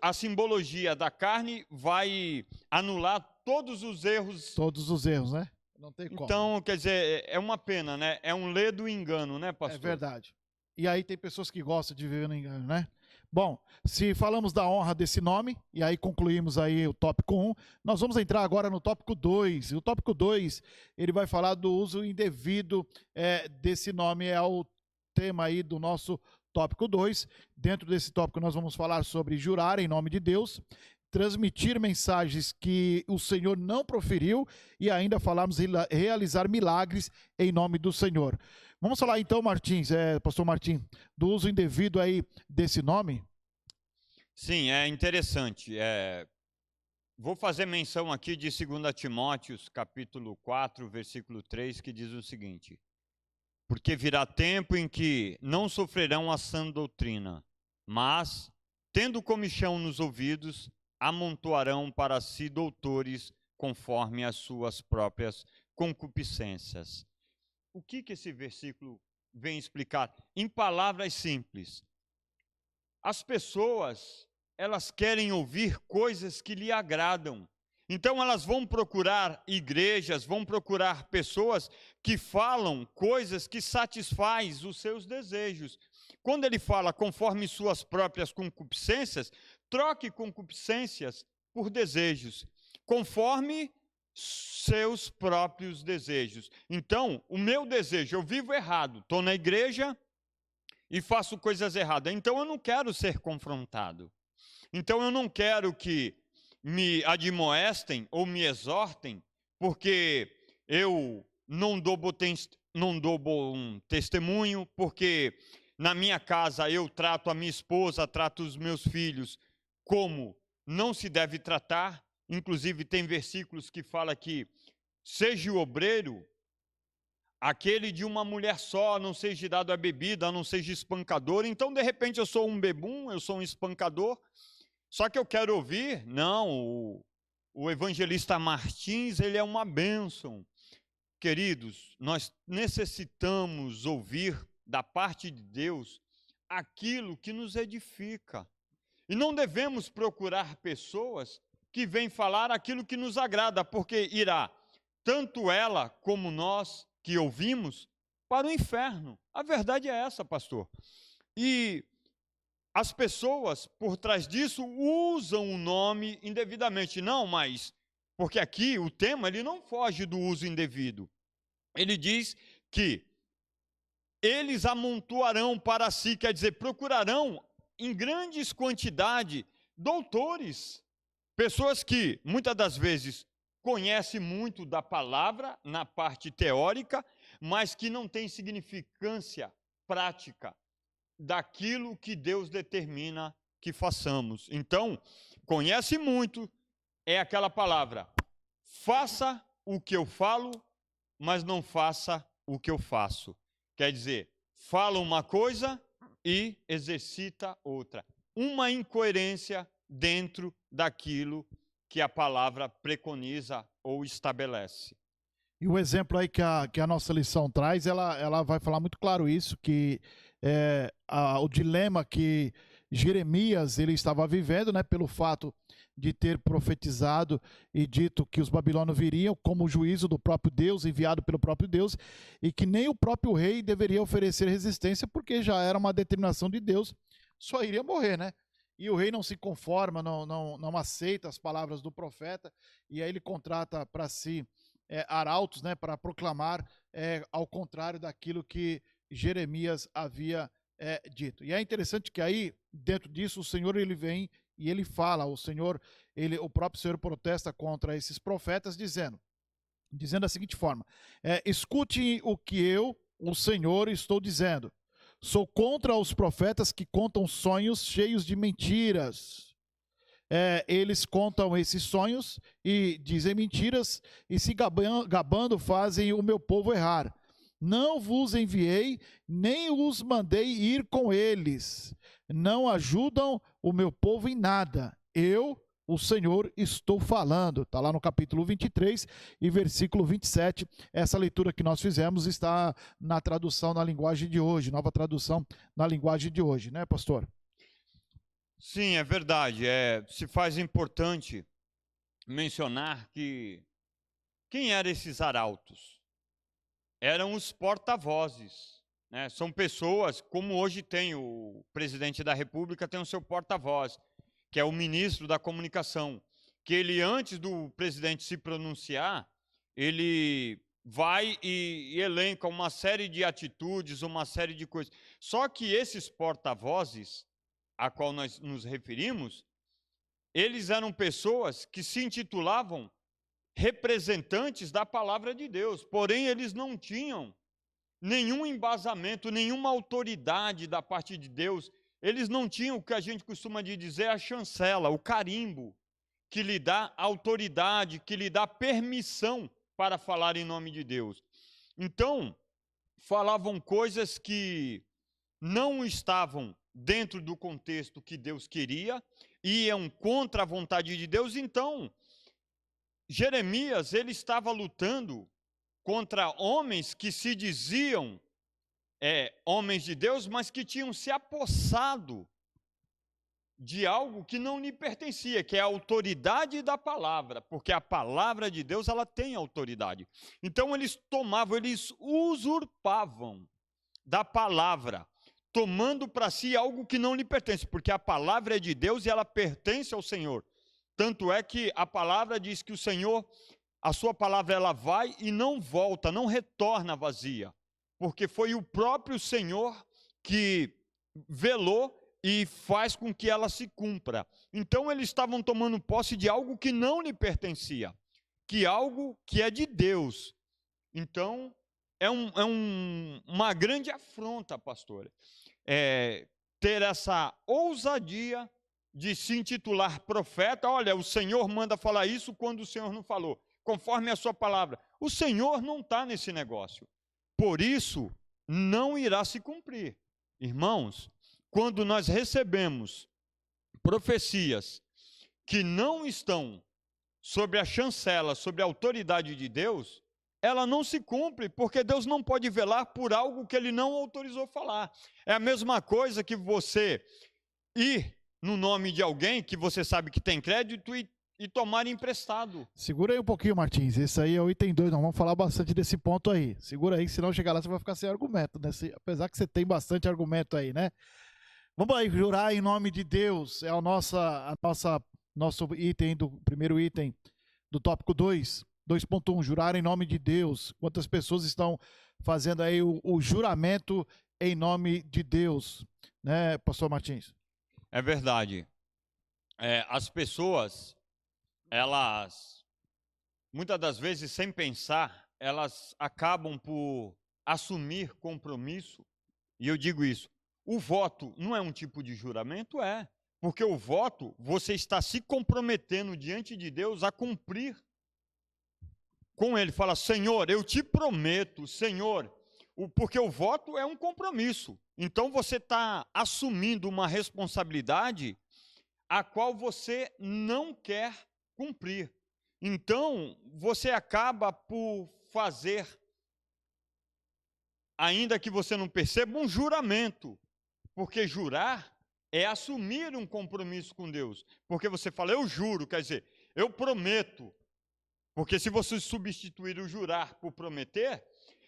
a simbologia da carne vai anular todos os erros. Todos os erros, né? Não tem como. Então, quer dizer, é uma pena, né? É um ledo engano, né, pastor? É verdade. E aí tem pessoas que gostam de viver no engano, né? Bom, se falamos da honra desse nome, e aí concluímos aí o tópico 1, nós vamos entrar agora no tópico 2. O tópico 2, ele vai falar do uso indevido desse nome, é o tema aí do nosso tópico 2. Dentro desse tópico nós vamos falar sobre jurar em nome de Deus, transmitir mensagens que o Senhor não proferiu e ainda falarmos realizar milagres em nome do Senhor. Vamos falar então, Martins, pastor Martim, do uso indevido aí desse nome? Sim, é interessante. Vou fazer menção aqui de 2 Timóteo, capítulo 4, versículo 3, que diz o seguinte: porque virá tempo em que não sofrerão a sã doutrina, mas, tendo comichão nos ouvidos, amontoarão para si doutores conforme as suas próprias concupiscências. O que esse versículo vem explicar? Em palavras simples, as pessoas, elas querem ouvir coisas que lhe agradam. Então elas vão procurar igrejas, vão procurar pessoas que falam coisas que satisfazem os seus desejos. Quando ele fala conforme suas próprias concupiscências, troque concupiscências por desejos, conforme seus próprios desejos. Então, o meu desejo, eu vivo errado, estou na igreja e faço coisas erradas. Então eu não quero ser confrontado. Então eu não quero que me admoestem ou me exortem, porque eu não dou bom testemunho, porque na minha casa eu trato a minha esposa, trato os meus filhos como não se deve tratar. Inclusive tem versículos que fala que seja o obreiro aquele de uma mulher só, não seja dado a bebida, não seja espancador. Então, de repente, eu sou um bebum, eu sou um espancador. Só que eu quero ouvir, não, o evangelista Martins, ele é uma bênção. Queridos, nós necessitamos ouvir da parte de Deus aquilo que nos edifica. E não devemos procurar pessoas que vêm falar aquilo que nos agrada, porque irá tanto ela como nós que ouvimos para o inferno. A verdade é essa, pastor. E as pessoas, por trás disso, usam o nome indevidamente. Não, mas, porque aqui o tema ele não foge do uso indevido. Ele diz que eles amontoarão para si, quer dizer, procurarão em grandes quantidades doutores, pessoas que, muitas das vezes, conhecem muito da palavra na parte teórica, mas que não têm significância prática daquilo que Deus determina que façamos. Então, conhece muito, é aquela palavra, faça o que eu falo, mas não faça o que eu faço. Quer dizer, fala uma coisa e exercita outra. Uma incoerência dentro daquilo que a palavra preconiza ou estabelece. E o exemplo aí que a nossa lição traz, ela vai falar muito claro isso, que o dilema que Jeremias ele estava vivendo, né, pelo fato de ter profetizado e dito que os babilônios viriam como juízo do próprio Deus, enviado pelo próprio Deus, e que nem o próprio rei deveria oferecer resistência, porque já era uma determinação de Deus, só iria morrer, né? E o rei não se conforma, não aceita as palavras do profeta, e aí ele contrata para si arautos, né, para proclamar ao contrário daquilo que Jeremias havia dito. E é interessante que aí, dentro disso, o Senhor ele vem e ele fala, o próprio Senhor protesta contra esses profetas, dizendo da seguinte forma, escute o que eu, o Senhor, estou dizendo. Sou contra os profetas que contam sonhos cheios de mentiras. Eles contam esses sonhos e dizem mentiras e se gabando fazem o meu povo errar. Não vos enviei, nem os mandei ir com eles. Não ajudam o meu povo em nada. Eu, o Senhor, estou falando. Está lá no capítulo 23 e versículo 27. Essa leitura que nós fizemos está na tradução na linguagem de hoje, nova tradução na linguagem de hoje, né, pastor? Sim, é verdade. Se faz importante mencionar que quem eram esses arautos? Eram os porta-vozes, né? São pessoas, como hoje tem o presidente da República, tem o seu porta-voz, que é o ministro da comunicação, que ele, antes do presidente se pronunciar, ele vai e elenca uma série de atitudes, uma série de coisas. Só que esses porta-vozes, a qual nós nos referimos, eles eram pessoas que se intitulavam representantes da palavra de Deus, porém eles não tinham nenhum embasamento, nenhuma autoridade da parte de Deus, eles não tinham o que a gente costuma dizer a chancela, o carimbo, que lhe dá autoridade, que lhe dá permissão para falar em nome de Deus. Então, falavam coisas que não estavam dentro do contexto que Deus queria, iam contra a vontade de Deus. Então, Jeremias, ele estava lutando contra homens que se diziam homens de Deus, mas que tinham se apossado de algo que não lhe pertencia, que é a autoridade da palavra, porque a palavra de Deus, ela tem autoridade. Então eles usurpavam da palavra, tomando para si algo que não lhe pertence, porque a palavra é de Deus e ela pertence ao Senhor. Tanto é que a palavra diz que o Senhor, a sua palavra, ela vai e não volta, não retorna vazia, porque foi o próprio Senhor que velou e faz com que ela se cumpra. Então eles estavam tomando posse de algo que não lhe pertencia, que algo que é de Deus. Então é uma grande afronta, pastor, ter essa ousadia de se intitular profeta. Olha, o Senhor manda falar isso quando o Senhor não falou, conforme a sua palavra. O Senhor não está nesse negócio, por isso não irá se cumprir. Irmãos, quando nós recebemos profecias que não estão sobre a chancela, sobre a autoridade de Deus, ela não se cumpre, porque Deus não pode velar por algo que Ele não autorizou falar. É a mesma coisa que você ir no nome de alguém que você sabe que tem crédito e tomar emprestado. Segura aí um pouquinho, Martins. Esse aí é o item 2. Nós vamos falar bastante desse ponto aí. Segura aí, senão chegar lá você vai ficar sem argumento, né? Apesar que você tem bastante argumento aí, né? Vamos aí, jurar em nome de Deus. É nosso item, do primeiro item do tópico 2. 2.1, jurar em nome de Deus. Quantas pessoas estão fazendo aí o juramento em nome de Deus, né, pastor Martins? É verdade. As pessoas, elas, muitas das vezes, sem pensar, elas acabam por assumir compromisso, e eu digo isso, o voto não é um tipo de juramento? Porque o voto, você está se comprometendo diante de Deus a cumprir com Ele. Fala, Senhor, eu te prometo, Senhor, porque o voto é um compromisso. Então você está assumindo uma responsabilidade a qual você não quer cumprir. Então você acaba por fazer, ainda que você não perceba, um juramento. Porque jurar é assumir um compromisso com Deus. Porque você fala, eu juro, quer dizer, eu prometo. Porque se você substituir o jurar por prometer,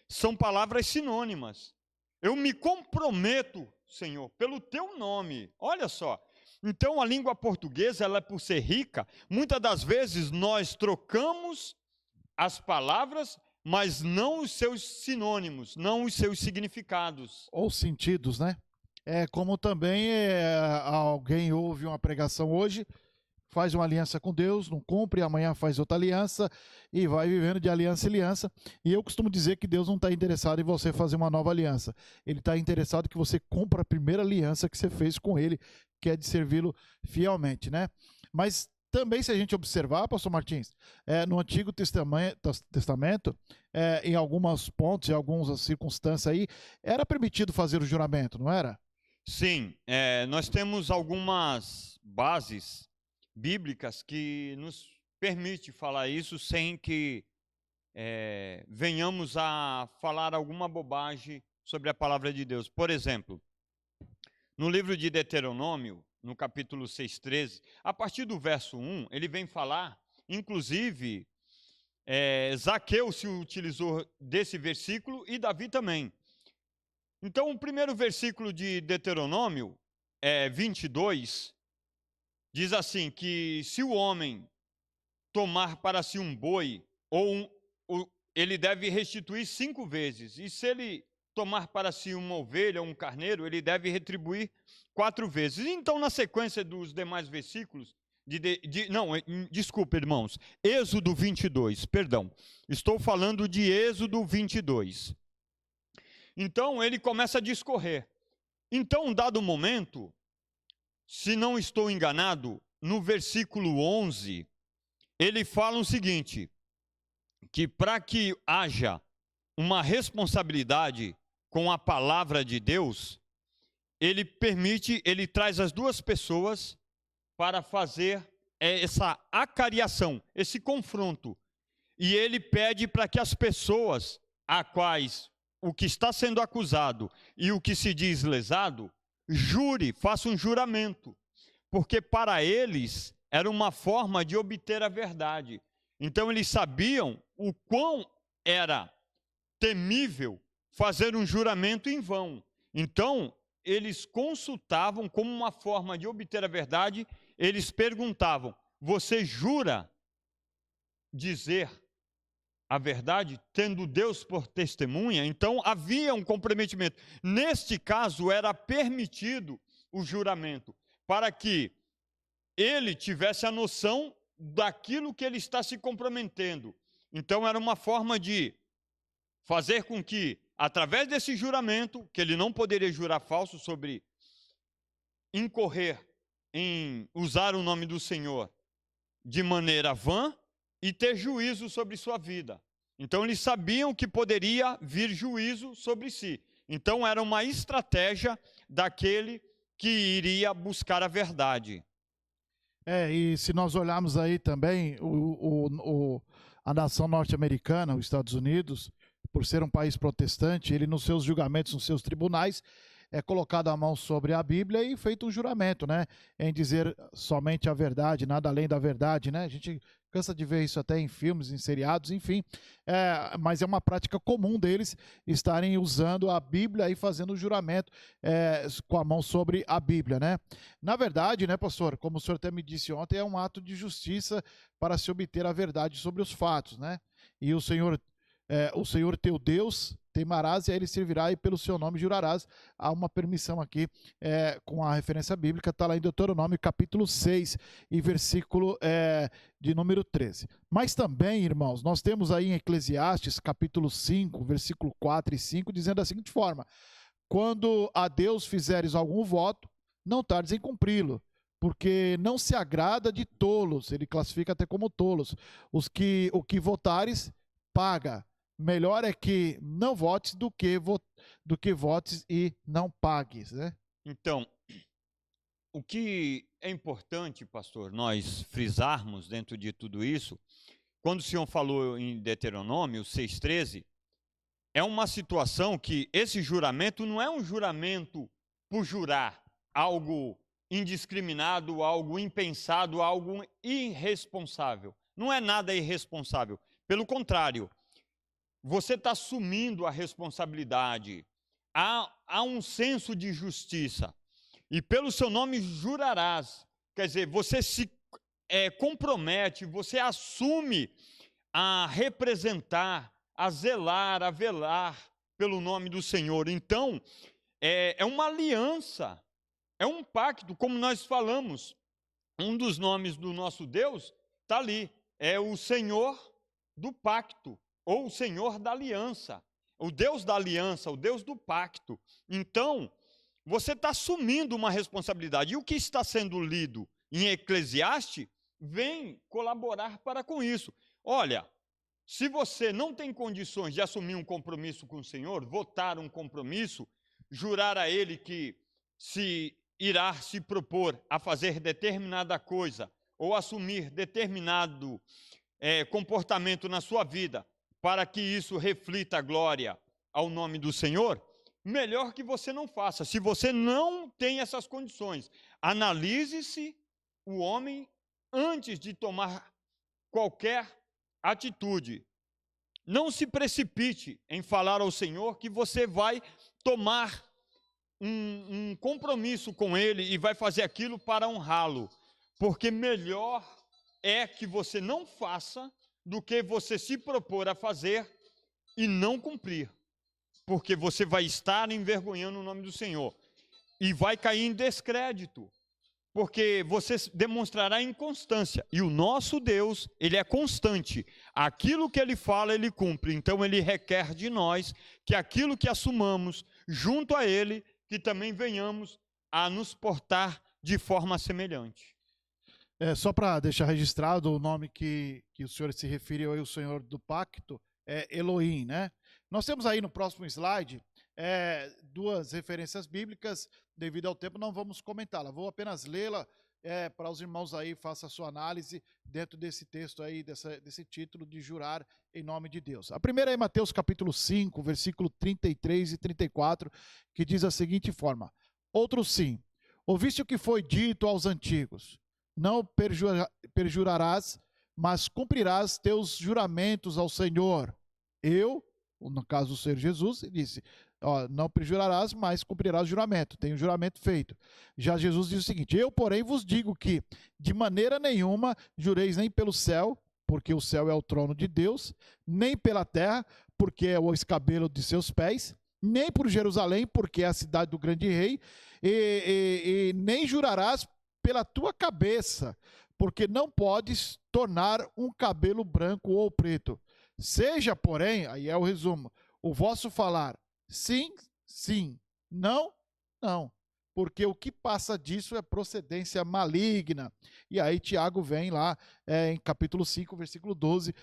são palavras sinônimas. Eu me comprometo, Senhor, pelo teu nome. Olha só. Então a língua portuguesa, ela, por ser rica, muitas das vezes nós trocamos as palavras, mas não os seus sinônimos, não os seus significados. Ou sentidos, né? Como também alguém ouve uma pregação hoje, faz uma aliança com Deus, não cumpre, amanhã faz outra aliança e vai vivendo de aliança em aliança. E eu costumo dizer que Deus não está interessado em você fazer uma nova aliança. Ele está interessado que você cumpra a primeira aliança que você fez com Ele, que é de servi-lo fielmente, né? Mas também, se a gente observar, pastor Martins, no Antigo Testamento, em alguns pontos, em algumas circunstâncias aí, era permitido fazer o juramento, não era? Sim, nós temos algumas bases bíblicas que nos permite falar isso sem que venhamos a falar alguma bobagem sobre a palavra de Deus. Por exemplo, no livro de Deuteronômio, no capítulo 6:13, a partir do verso 1, ele vem falar, inclusive, Zaqueu se utilizou desse versículo e Davi também. Então, o primeiro versículo de Deuteronômio, 22, diz assim, que se o homem tomar para si um boi, ele deve restituir 5 vezes, e se ele tomar para si uma ovelha ou um carneiro, ele deve retribuir 4 vezes. Então, na sequência dos demais versículos, desculpa, irmãos, Êxodo 22, perdão, estou falando de Êxodo 22. Então, ele começa a discorrer. Então, um dado momento, se não estou enganado, no versículo 11, ele fala o seguinte, que para que haja uma responsabilidade com a palavra de Deus, ele traz as duas pessoas para fazer essa acariação, esse confronto. E ele pede para que as pessoas a quais o que está sendo acusado e o que se diz lesado, faça um juramento, porque para eles era uma forma de obter a verdade. Então eles sabiam o quão era temível fazer um juramento em vão. Então eles consultavam como uma forma de obter a verdade, eles perguntavam: você jura dizer a verdade, tendo Deus por testemunha? Então havia um comprometimento. Neste caso, era permitido o juramento, para que ele tivesse a noção daquilo que ele está se comprometendo. Então era uma forma de fazer com que, através desse juramento, que ele não poderia jurar falso sobre incorrer em usar o nome do Senhor de maneira vã e ter juízo sobre sua vida. Então eles sabiam que poderia vir juízo sobre si. Então era uma estratégia daquele que iria buscar a verdade. E se nós olharmos aí também, a nação norte-americana, os Estados Unidos, por ser um país protestante, ele nos seus julgamentos, nos seus tribunais, é colocado a mão sobre a Bíblia e feito um juramento, né? Em dizer somente a verdade, nada além da verdade, né? A gente cansa de ver isso até em filmes, em seriados, enfim. Mas é uma prática comum deles estarem usando a Bíblia e fazendo o juramento com a mão sobre a Bíblia, né? Na verdade, né, pastor, como o senhor até me disse ontem, é um ato de justiça para se obter a verdade sobre os fatos, né? E o Senhor teu Deus temerás e a ele servirá e pelo seu nome jurarás. Há uma permissão aqui com a referência bíblica, está lá em Deuteronômio capítulo 6 e versículo de número 13. Mas também, irmãos, nós temos aí em Eclesiastes capítulo 5, versículo 4 e 5, dizendo da seguinte forma: quando a Deus fizeres algum voto, não tardes em cumpri-lo, porque não se agrada de tolos, ele classifica até como tolos, o que votares, paga. Melhor é que não votes do que votes e não pagues, né? Então, o que é importante, pastor, nós frisarmos dentro de tudo isso, quando o senhor falou em Deuteronômio 6,13, é uma situação que esse juramento não é um juramento por jurar algo indiscriminado, algo impensado, algo irresponsável. Não é nada irresponsável. Pelo contrário, você está assumindo a responsabilidade. Há um senso de justiça. E pelo seu nome jurarás. Quer dizer, você se compromete, você assume a representar, a zelar, a velar pelo nome do Senhor. Então, é uma aliança, é um pacto, como nós falamos. Um dos nomes do nosso Deus está ali, é o Senhor do pacto, ou o Senhor da aliança, o Deus da aliança, o Deus do pacto. Então, você está assumindo uma responsabilidade. E o que está sendo lido em Eclesiastes vem colaborar para com isso. Olha, se você não tem condições de assumir um compromisso com o Senhor, votar um compromisso, jurar a Ele que se irá se propor a fazer determinada coisa, ou assumir determinado comportamento na sua vida, para que isso reflita a glória ao nome do Senhor, melhor que você não faça. Se você não tem essas condições, analise-se o homem antes de tomar qualquer atitude. Não se precipite em falar ao Senhor que você vai tomar um compromisso com Ele e vai fazer aquilo para honrá-lo, porque melhor é que você não faça do que você se propor a fazer e não cumprir, porque você vai estar envergonhando o nome do Senhor e vai cair em descrédito, porque você demonstrará inconstância. E o nosso Deus, Ele é constante. Aquilo que Ele fala, Ele cumpre. Então, Ele requer de nós que aquilo que assumamos junto a Ele, que também venhamos a nos portar de forma semelhante. Só para deixar registrado o nome que o senhor se referiu aí, o Senhor do Pacto, é Elohim, né? Nós temos aí no próximo slide duas referências bíblicas. Devido ao tempo, não vamos comentá-la. Vou apenas lê-la para os irmãos aí, faça a sua análise dentro desse texto aí, desse título de jurar em nome de Deus. A primeira é Mateus capítulo 5, versículo 33 e 34, que diz da seguinte forma: outro sim, Ouviste o que foi dito aos antigos: não perjurarás, mas cumprirás teus juramentos ao Senhor. Eu, no caso o Senhor Jesus, disse: ó, não perjurarás, mas cumprirás o juramento. Tem um juramento feito. Já Jesus diz o seguinte: eu, porém, vos digo que de maneira nenhuma jureis nem pelo céu, porque o céu é o trono de Deus, nem pela terra, porque é o escabelo de seus pés, nem por Jerusalém, porque é a cidade do grande rei, e nem jurarás pela tua cabeça, porque não podes tornar um cabelo branco ou preto. Seja, porém, aí é o resumo, o vosso falar sim, sim, não, não. Porque o que passa disso é procedência maligna. E aí Tiago vem lá em capítulo 5, versículo 12,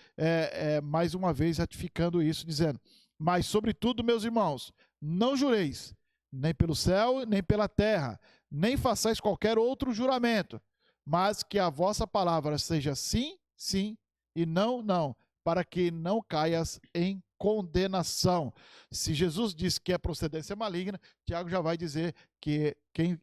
mais uma vez ratificando isso, dizendo: mas sobretudo, meus irmãos, não jureis, nem pelo céu, nem pela terra, nem façais qualquer outro juramento, mas que a vossa palavra seja sim, sim, e não, não, para que não caias em condenação. Se Jesus diz que é procedência maligna, Tiago já vai dizer que quem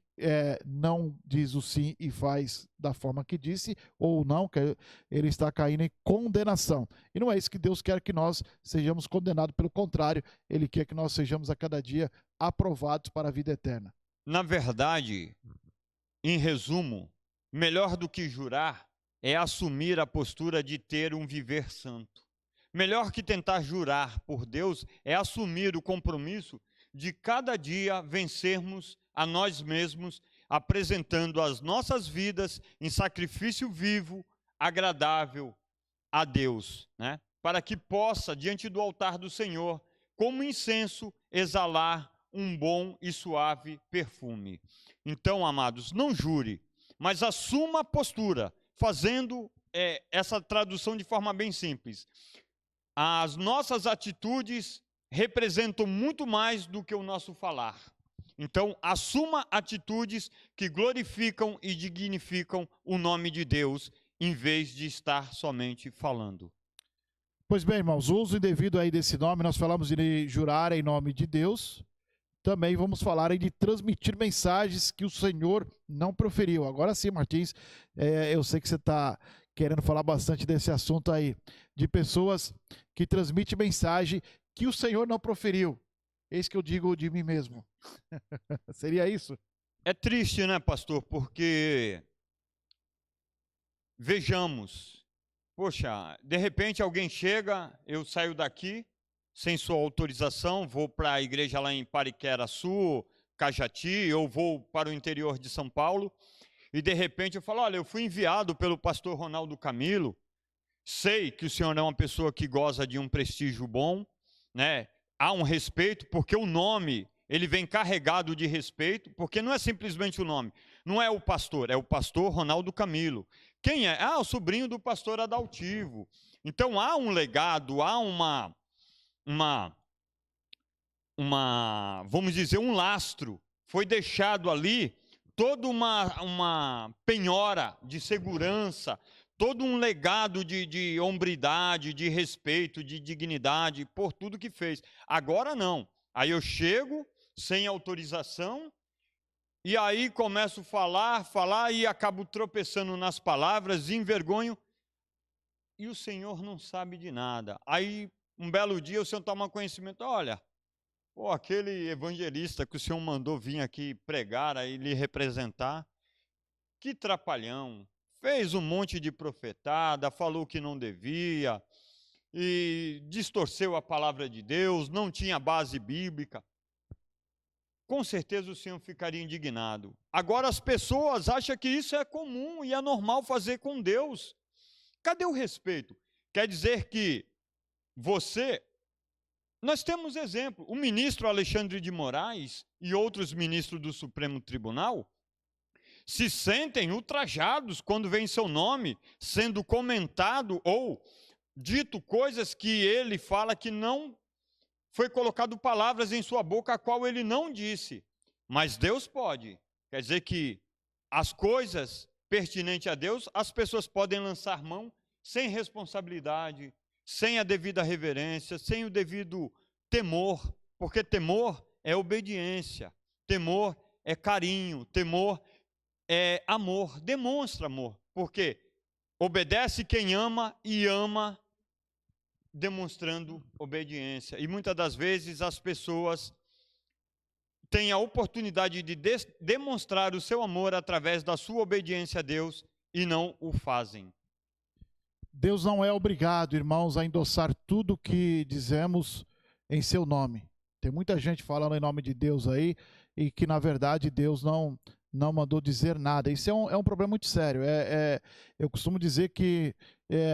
não diz o sim e faz da forma que disse, ou não, que ele está caindo em condenação. E não é isso que Deus quer, que nós sejamos condenados, pelo contrário, Ele quer que nós sejamos a cada dia aprovados para a vida eterna. Na verdade, em resumo, melhor do que jurar é assumir a postura de ter um viver santo. Melhor que tentar jurar por Deus é assumir o compromisso de cada dia vencermos a nós mesmos, apresentando as nossas vidas em sacrifício vivo, agradável a Deus, né? Para que possa, diante do altar do Senhor, como incenso, exalar um bom e suave perfume. Então, amados, não jure, mas assuma a postura, fazendo essa tradução de forma bem simples. As nossas atitudes representam muito mais do que o nosso falar. Então, assuma atitudes que glorificam e dignificam o nome de Deus, em vez de estar somente falando. Pois bem, irmãos, o uso indevido aí desse nome, nós falamos de jurar em nome de Deus, também vamos falar aí de transmitir mensagens que o Senhor não proferiu. Agora sim, Martins, eu sei que você está querendo falar bastante desse assunto aí, de pessoas que transmitem mensagem que o Senhor não proferiu. Eis que eu digo de mim mesmo. Seria isso? É triste, né, pastor? Porque, vejamos, poxa, de repente alguém chega, eu saio daqui, sem sua autorização, vou para a igreja lá em Pariquera-Sul, Cajati, ou vou para o interior de São Paulo, e de repente eu falo: olha, eu fui enviado pelo pastor Ronaldo Camilo, sei que o senhor é uma pessoa que goza de um prestígio bom, né? Há um respeito, porque o nome, ele vem carregado de respeito, porque não é simplesmente o nome, não é o pastor, é o pastor Ronaldo Camilo. Quem é? Ah, o sobrinho do pastor Adaltivo. Então há um legado, há vamos dizer, um lastro, foi deixado ali, toda uma penhora de segurança, todo um legado de hombridade, de respeito, de dignidade, por tudo que fez. Agora não. Aí eu chego sem autorização, e aí começo a falar, e acabo tropeçando nas palavras, envergonho, e o Senhor não sabe de nada. Aí, um belo dia, o Senhor toma conhecimento: olha, aquele evangelista que o Senhor mandou vir aqui pregar, aí lhe representar, que trapalhão, fez um monte de profetada, falou que não devia, e distorceu a palavra de Deus, não tinha base bíblica. Com certeza o Senhor ficaria indignado. Agora as pessoas acham que isso é comum e é normal fazer com Deus. Cadê o respeito? Quer dizer que nós temos exemplo, o ministro Alexandre de Moraes e outros ministros do Supremo Tribunal se sentem ultrajados quando vem seu nome sendo comentado ou dito coisas que ele fala que não foi colocado palavras em sua boca a qual ele não disse. Mas Deus pode. Quer dizer que as coisas pertinentes a Deus, as pessoas podem lançar mão sem responsabilidade, sem a devida reverência, sem o devido temor, porque temor é obediência, temor é carinho, temor é amor, demonstra amor. Porque obedece quem ama e ama demonstrando obediência. E muitas das vezes as pessoas têm a oportunidade de demonstrar o seu amor através da sua obediência a Deus e não o fazem. Deus não é obrigado, irmãos, a endossar tudo que dizemos em seu nome. Tem muita gente falando em nome de Deus aí e que, na verdade, Deus não mandou dizer nada. Isso é um problema muito sério. Eu costumo dizer que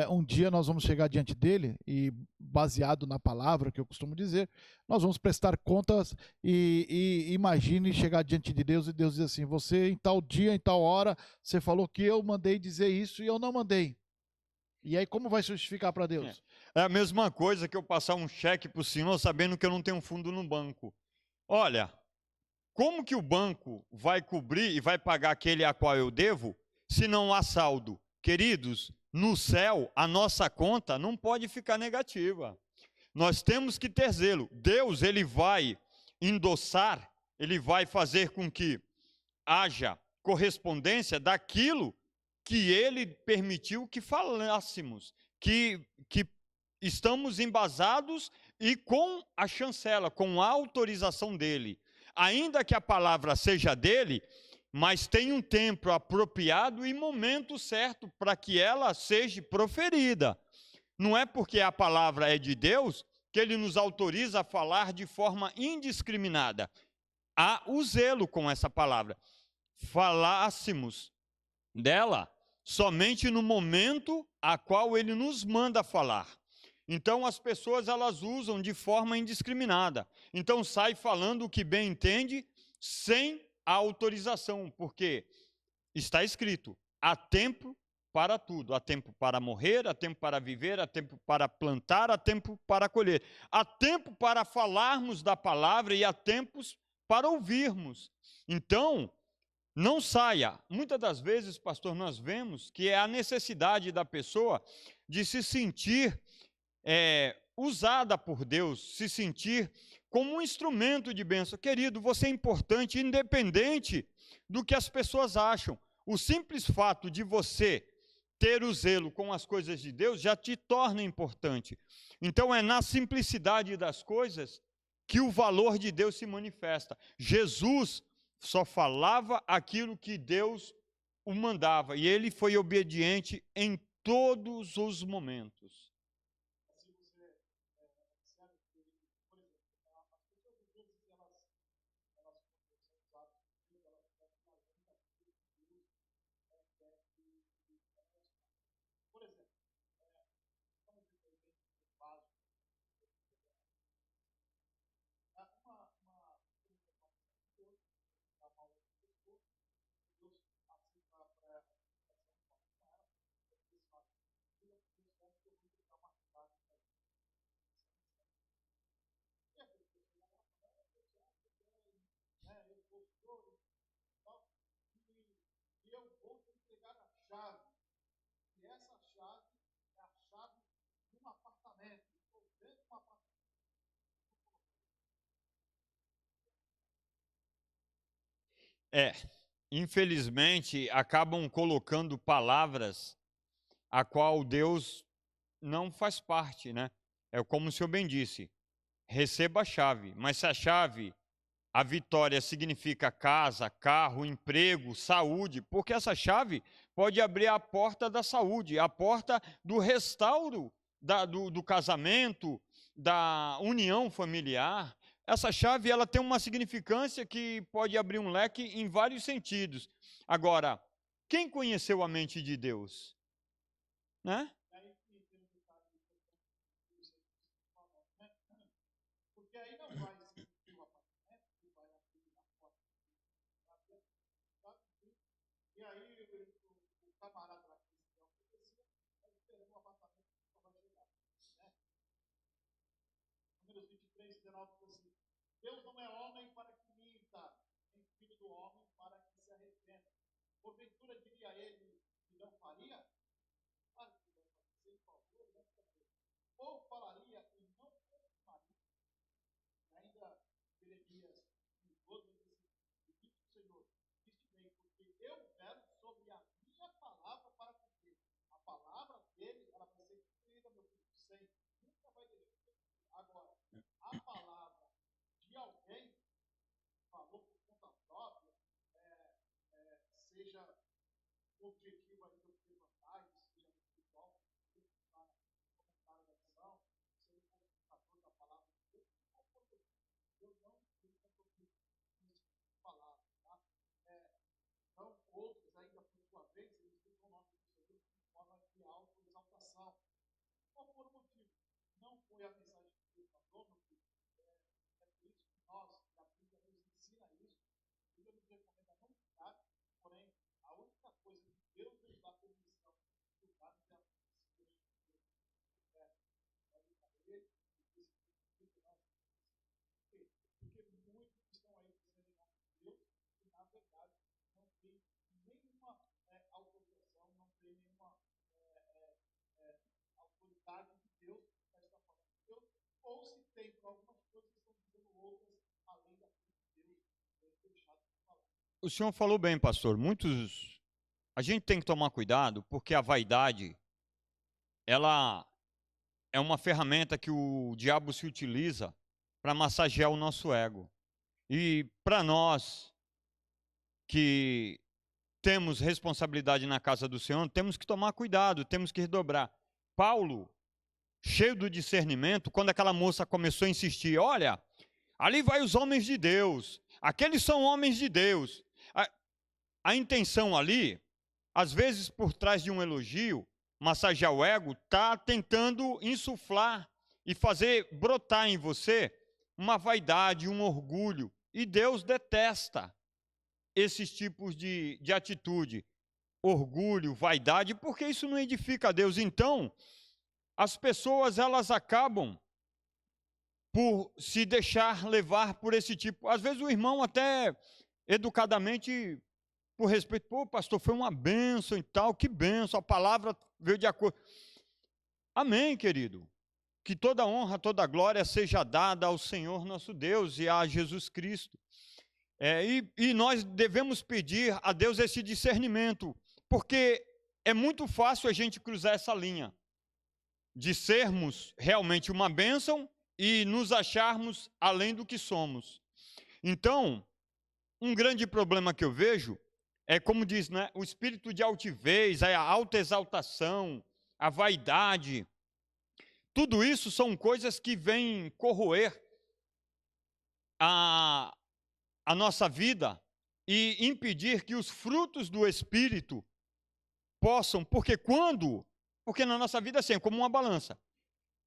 um dia nós vamos chegar diante dele e, baseado na palavra que eu costumo dizer, nós vamos prestar contas e imagine chegar diante de Deus e Deus diz assim, você em tal dia, em tal hora, você falou que eu mandei dizer isso e eu não mandei. E aí como vai justificar para Deus? É a mesma coisa que eu passar um cheque para o senhor sabendo que eu não tenho fundo no banco. Olha, como que o banco vai cobrir e vai pagar aquele a qual eu devo se não há saldo? Queridos, no céu a nossa conta não pode ficar negativa. Nós temos que ter zelo. Deus, ele vai endossar, ele vai fazer com que haja correspondência daquilo que ele permitiu que falássemos, que estamos embasados e com a chancela, com a autorização dele. Ainda que a palavra seja dele, mas tem um tempo apropriado e momento certo para que ela seja proferida. Não é porque a palavra é de Deus que ele nos autoriza a falar de forma indiscriminada. Há o zelo com essa palavra. Falássemos dela somente no momento a qual ele nos manda falar. Então as pessoas elas usam de forma indiscriminada. Então sai falando o que bem entende sem a autorização, porque está escrito: há tempo para tudo, há tempo para morrer, há tempo para viver, há tempo para plantar, há tempo para colher, há tempo para falarmos da palavra e há tempos para ouvirmos. Então, não saia. Muitas das vezes, pastor, nós vemos que é a necessidade da pessoa de se sentir usada por Deus, se sentir como um instrumento de bênção. Querido, você é importante, independente do que as pessoas acham. O simples fato de você ter o zelo com as coisas de Deus já te torna importante. Então, é na simplicidade das coisas que o valor de Deus se manifesta. Jesus só falava aquilo que Deus o mandava, e ele foi obediente em todos os momentos. Infelizmente, acabam colocando palavras a qual Deus não faz parte, né? É como o senhor bem disse, receba a chave, mas se a chave, a vitória significa casa, carro, emprego, saúde, porque essa chave pode abrir a porta da saúde, a porta do restauro do casamento, da união familiar. Essa chave ela tem uma significância que pode abrir um leque em vários sentidos. Agora, quem conheceu a mente de Deus? Né? Deus não é homem para que minta, nem filho do homem para que se arrependa. Porventura diria ele que não faria? Claro que não faria, sem favor, não faria. Ou falaria e não consumaria. Ainda Jeremias 12 diz assim: objetivo aí que eu queria levantar, seja no espiritual, seja no comentário da ação, seja no comunicador da palavra de Deus, eu não tenho compromisso nesse palavra, tá? Então, outros ainda, por sua vez, eles ficam o nome do Senhor de forma de autoexaltação. Qual for o motivo? Não foi a mensagem que Deus mandou, meu filho. É por isso que nós, a Bíblia nos ensina isso. A Bíblia nos recomenda não julgar, porém, a única coisa que Deus nos dá permissão de julgar é a porque muitos estão aí dizendo em nome de Deus que, na verdade, não tem nenhuma autorização, não tem nenhuma autoridade de Deus para estar falando de Deus, ou se tem para algumas coisas, estão dizendo outras além daquilo que Deus tem deixado de falar. O senhor falou bem, pastor. A gente tem que tomar cuidado, porque a vaidade, ela é uma ferramenta que o diabo se utiliza para massagear o nosso ego. E para nós que temos responsabilidade na casa do Senhor, temos que tomar cuidado, temos que redobrar. Paulo, cheio do discernimento, quando aquela moça começou a insistir, olha, ali vai os homens de Deus, aqueles são homens de Deus. A intenção ali, às vezes por trás de um elogio, massagear o ego, está tentando insuflar e fazer brotar em você uma vaidade, um orgulho. E Deus detesta esses tipos de atitude, orgulho, vaidade, porque isso não edifica a Deus. Então, as pessoas, elas acabam por se deixar levar por esse tipo. Às vezes o irmão até educadamente, por respeito, pô, pastor, foi uma bênção e tal, que bênção, a palavra veio de acordo. Amém, querido. Que toda honra, toda glória seja dada ao Senhor nosso Deus e a Jesus Cristo. E nós devemos pedir a Deus esse discernimento, porque é muito fácil a gente cruzar essa linha de sermos realmente uma bênção e nos acharmos além do que somos. Então, um grande problema que eu vejo é, como diz, né, o espírito de altivez, a autoexaltação, a vaidade. Tudo isso são coisas que vêm corroer a nossa vida e impedir que os frutos do Espírito possam, porque na nossa vida assim, é como uma balança.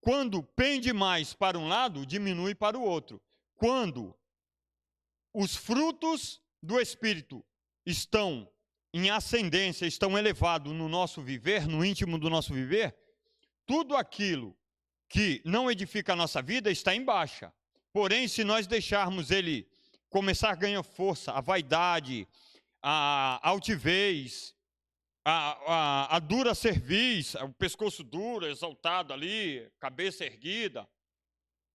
Quando pende mais para um lado, diminui para o outro. Quando os frutos do Espírito estão em ascendência, estão elevados no nosso viver, no íntimo do nosso viver, tudo aquilo que não edifica a nossa vida está em baixa. Porém, se nós deixarmos ele começar a ganhar força, a vaidade, a altivez, a dura cerviz, o pescoço duro, exaltado ali, cabeça erguida,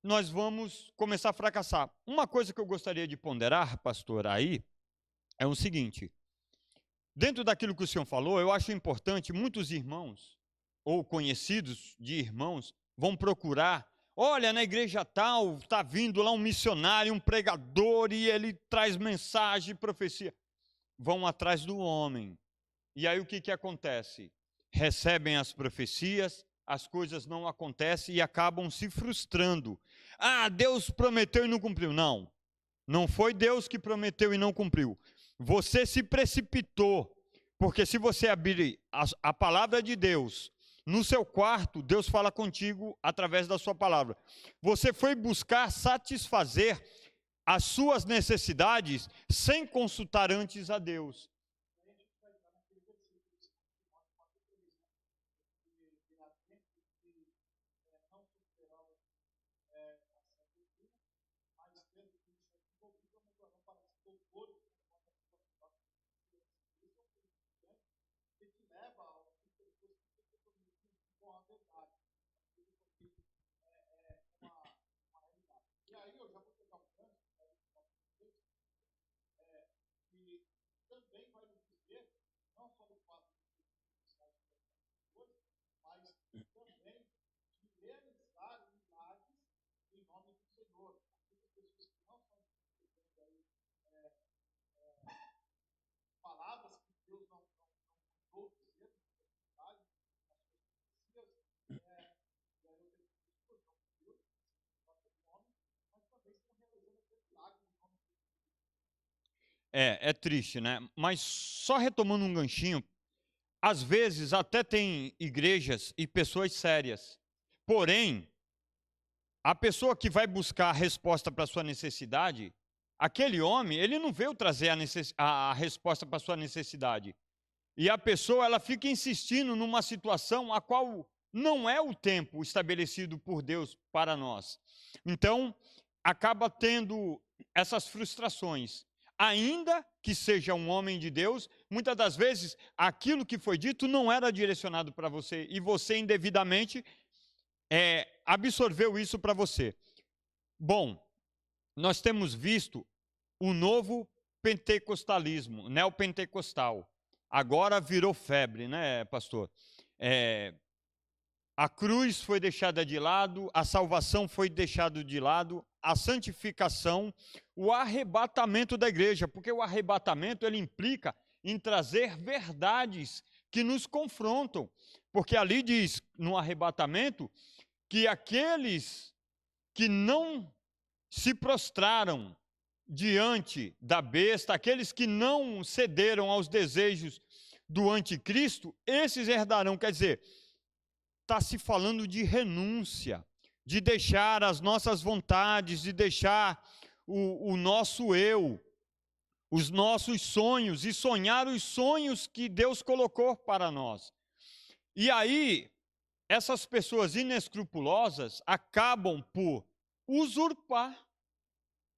nós vamos começar a fracassar. Uma coisa que eu gostaria de ponderar, pastor, aí, é o seguinte: dentro daquilo que o senhor falou, eu acho importante, muitos irmãos, ou conhecidos de irmãos, vão procurar, olha, na igreja tal, está vindo lá um missionário, um pregador, e ele traz mensagem, profecia. Vão atrás do homem. E aí o que acontece? Recebem as profecias, as coisas não acontecem e acabam se frustrando. Ah, Deus prometeu e não cumpriu. Não, não foi Deus que prometeu e não cumpriu. Você se precipitou, porque se você abrir a palavra de Deus no seu quarto, Deus fala contigo através da sua palavra. Você foi buscar satisfazer as suas necessidades sem consultar antes a Deus. E aí eu já vou pegar um gancho que também vai É triste, né? Mas só retomando um ganchinho, às vezes até tem igrejas e pessoas sérias. Porém, a pessoa que vai buscar a resposta para a sua necessidade, aquele homem, ele não veio trazer a resposta para a sua necessidade. E a pessoa, ela fica insistindo numa situação a qual não é o tempo estabelecido por Deus para nós. Então, acaba tendo essas frustrações. Ainda que seja um homem de Deus, muitas das vezes aquilo que foi dito não era direcionado para você e você indevidamente absorveu isso para você. Bom, nós temos visto o novo pentecostalismo, neopentecostal. Agora virou febre, né, pastor? A cruz foi deixada de lado, a salvação foi deixada de lado, a santificação, o arrebatamento da igreja, porque o arrebatamento ele implica em trazer verdades que nos confrontam, porque ali diz no arrebatamento que aqueles que não se prostraram diante da besta, aqueles que não cederam aos desejos do anticristo, esses herdarão, quer dizer, está se falando de renúncia, de deixar as nossas vontades, de deixar o nosso eu, os nossos sonhos e sonhar os sonhos que Deus colocou para nós. E aí, essas pessoas inescrupulosas acabam por usurpar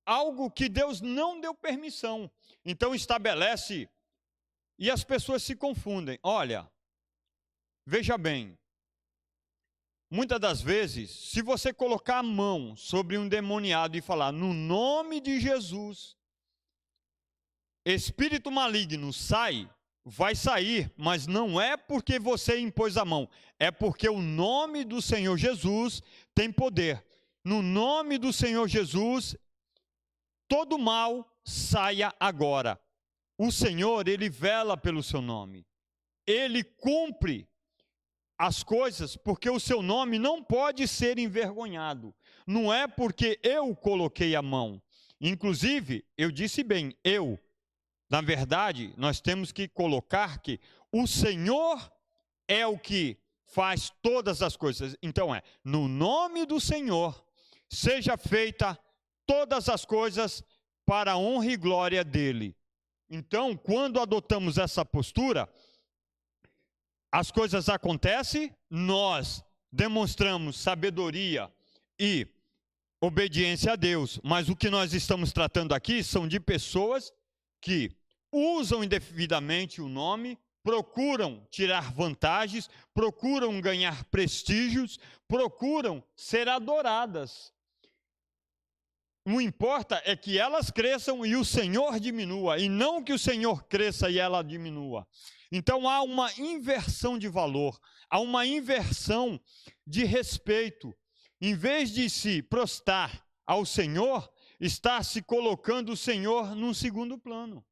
algo que Deus não deu permissão. Então estabelece, e as pessoas se confundem. Olha, veja bem, muitas das vezes, se você colocar a mão sobre um demoniado e falar, no nome de Jesus, espírito maligno sai, vai sair, mas não é porque você impôs a mão, é porque o nome do Senhor Jesus tem poder. No nome do Senhor Jesus, todo mal saia agora. O Senhor, Ele vela pelo seu nome. Ele cumpre as coisas porque o seu nome não pode ser envergonhado. Não é porque eu coloquei a mão. Inclusive, eu disse bem, eu. Na verdade, nós temos que colocar que o Senhor é o que faz todas as coisas. Então no nome do Senhor, seja feita todas as coisas para a honra e glória dele. Então, quando adotamos essa postura, as coisas acontecem, nós demonstramos sabedoria e obediência a Deus, mas o que nós estamos tratando aqui são de pessoas que usam indevidamente o nome, procuram tirar vantagens, procuram ganhar prestígios, procuram ser adoradas. Não importa é que elas cresçam e o Senhor diminua, e não que o Senhor cresça e ela diminua. Então há uma inversão de valor, há uma inversão de respeito. Em vez de se prostrar ao Senhor, está se colocando o Senhor num segundo plano.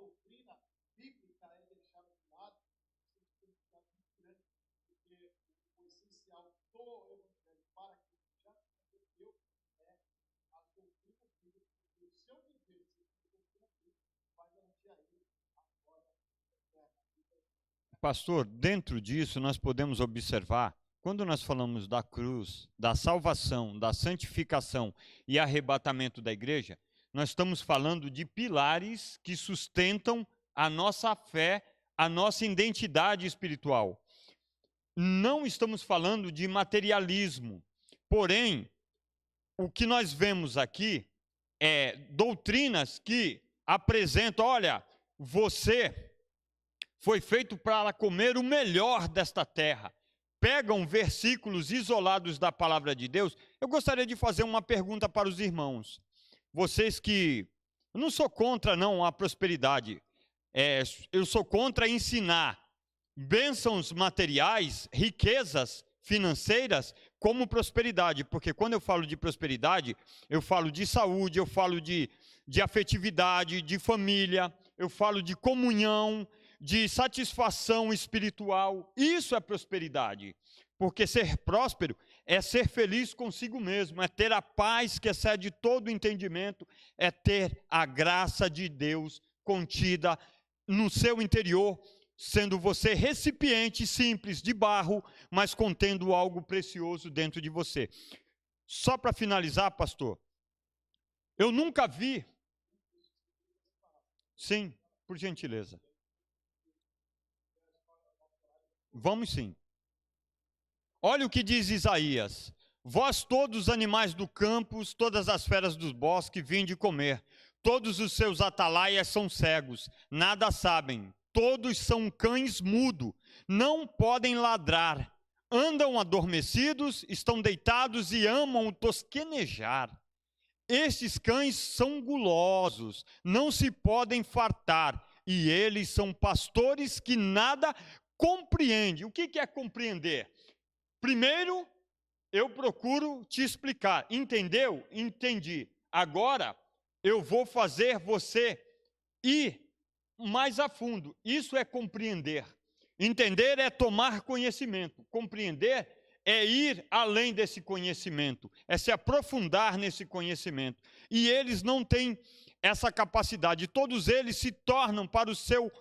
doutrina bíblica é deixada de lado, você tem que ficar muito grande, porque o essencial do Evangelho para quem já entendeu é a doutrina bíblica, porque o seu viver, se a doutrina bíblica, vai garantir a ele a glória eterna. Pastor, dentro disso nós podemos observar, quando nós falamos da cruz, da salvação, da santificação e arrebatamento da igreja, nós estamos falando de pilares que sustentam a nossa fé, a nossa identidade espiritual. Não estamos falando de materialismo. Porém, o que nós vemos aqui é doutrinas que apresentam, olha, você foi feito para comer o melhor desta terra. Pegam versículos isolados da palavra de Deus. Eu gostaria de fazer uma pergunta para os irmãos. Vocês que... Eu não sou contra, não, a prosperidade. Eu sou contra ensinar bênçãos materiais, riquezas financeiras, como prosperidade. Porque quando eu falo de prosperidade, eu falo de saúde, eu falo de afetividade, de família, eu falo de comunhão, de satisfação espiritual. Isso é prosperidade, porque ser próspero é ser feliz consigo mesmo, é ter a paz que excede todo o entendimento, é ter a graça de Deus contida no seu interior, sendo você recipiente simples de barro, mas contendo algo precioso dentro de você. Só para finalizar, pastor, eu nunca vi... Sim, por gentileza. Vamos sim. Olha o que diz Isaías: vós todos os animais do campo, todas as feras dos bosques, vinde comer. Todos os seus atalaias são cegos, nada sabem. Todos são cães mudos, não podem ladrar. Andam adormecidos, estão deitados e amam tosquenejar. Estes cães são gulosos, não se podem fartar, e eles são pastores que nada compreendem. O que é compreender? Primeiro, eu procuro te explicar. Entendeu? Entendi. Agora, eu vou fazer você ir mais a fundo. Isso é compreender. Entender é tomar conhecimento. Compreender é ir além desse conhecimento, é se aprofundar nesse conhecimento. E eles não têm essa capacidade. Todos eles se tornam para o seu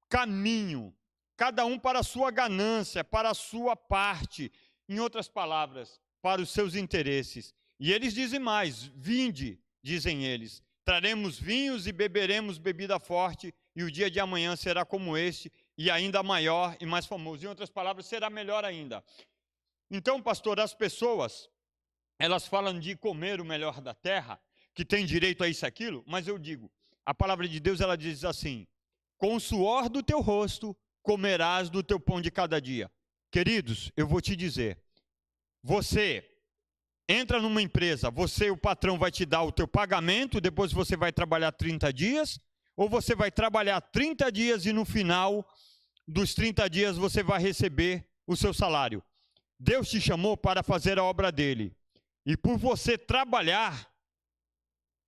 caminho, cada um para a sua ganância, para a sua parte, em outras palavras, para os seus interesses. E eles dizem mais: vinde, dizem eles, traremos vinhos e beberemos bebida forte, e o dia de amanhã será como este, e ainda maior e mais famoso. Em outras palavras, será melhor ainda. Então, pastor, as pessoas, elas falam de comer o melhor da terra, que tem direito a isso e aquilo, mas eu digo, a palavra de Deus, ela diz assim: com o suor do teu rosto, comerás do teu pão de cada dia. Queridos, eu vou te dizer, você entra numa empresa, o patrão vai te dar o teu pagamento, depois você vai trabalhar 30 dias, ou você vai trabalhar 30 dias e no final dos 30 dias você vai receber o seu salário. Deus te chamou para fazer a obra dele. E por você trabalhar,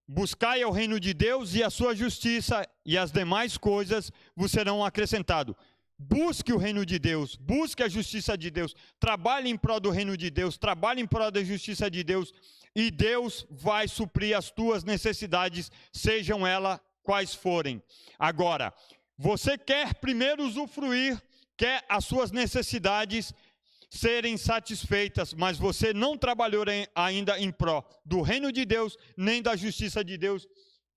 buscai o reino de Deus e a sua justiça, e as demais coisas vos serão acrescentadas. Busque o reino de Deus, busque a justiça de Deus, trabalhe em prol do reino de Deus, trabalhe em prol da justiça de Deus, e Deus vai suprir as tuas necessidades, sejam elas quais forem. Agora, você quer primeiro usufruir, quer as suas necessidades serem satisfeitas, mas você não trabalhou ainda em prol do reino de Deus, nem da justiça de Deus,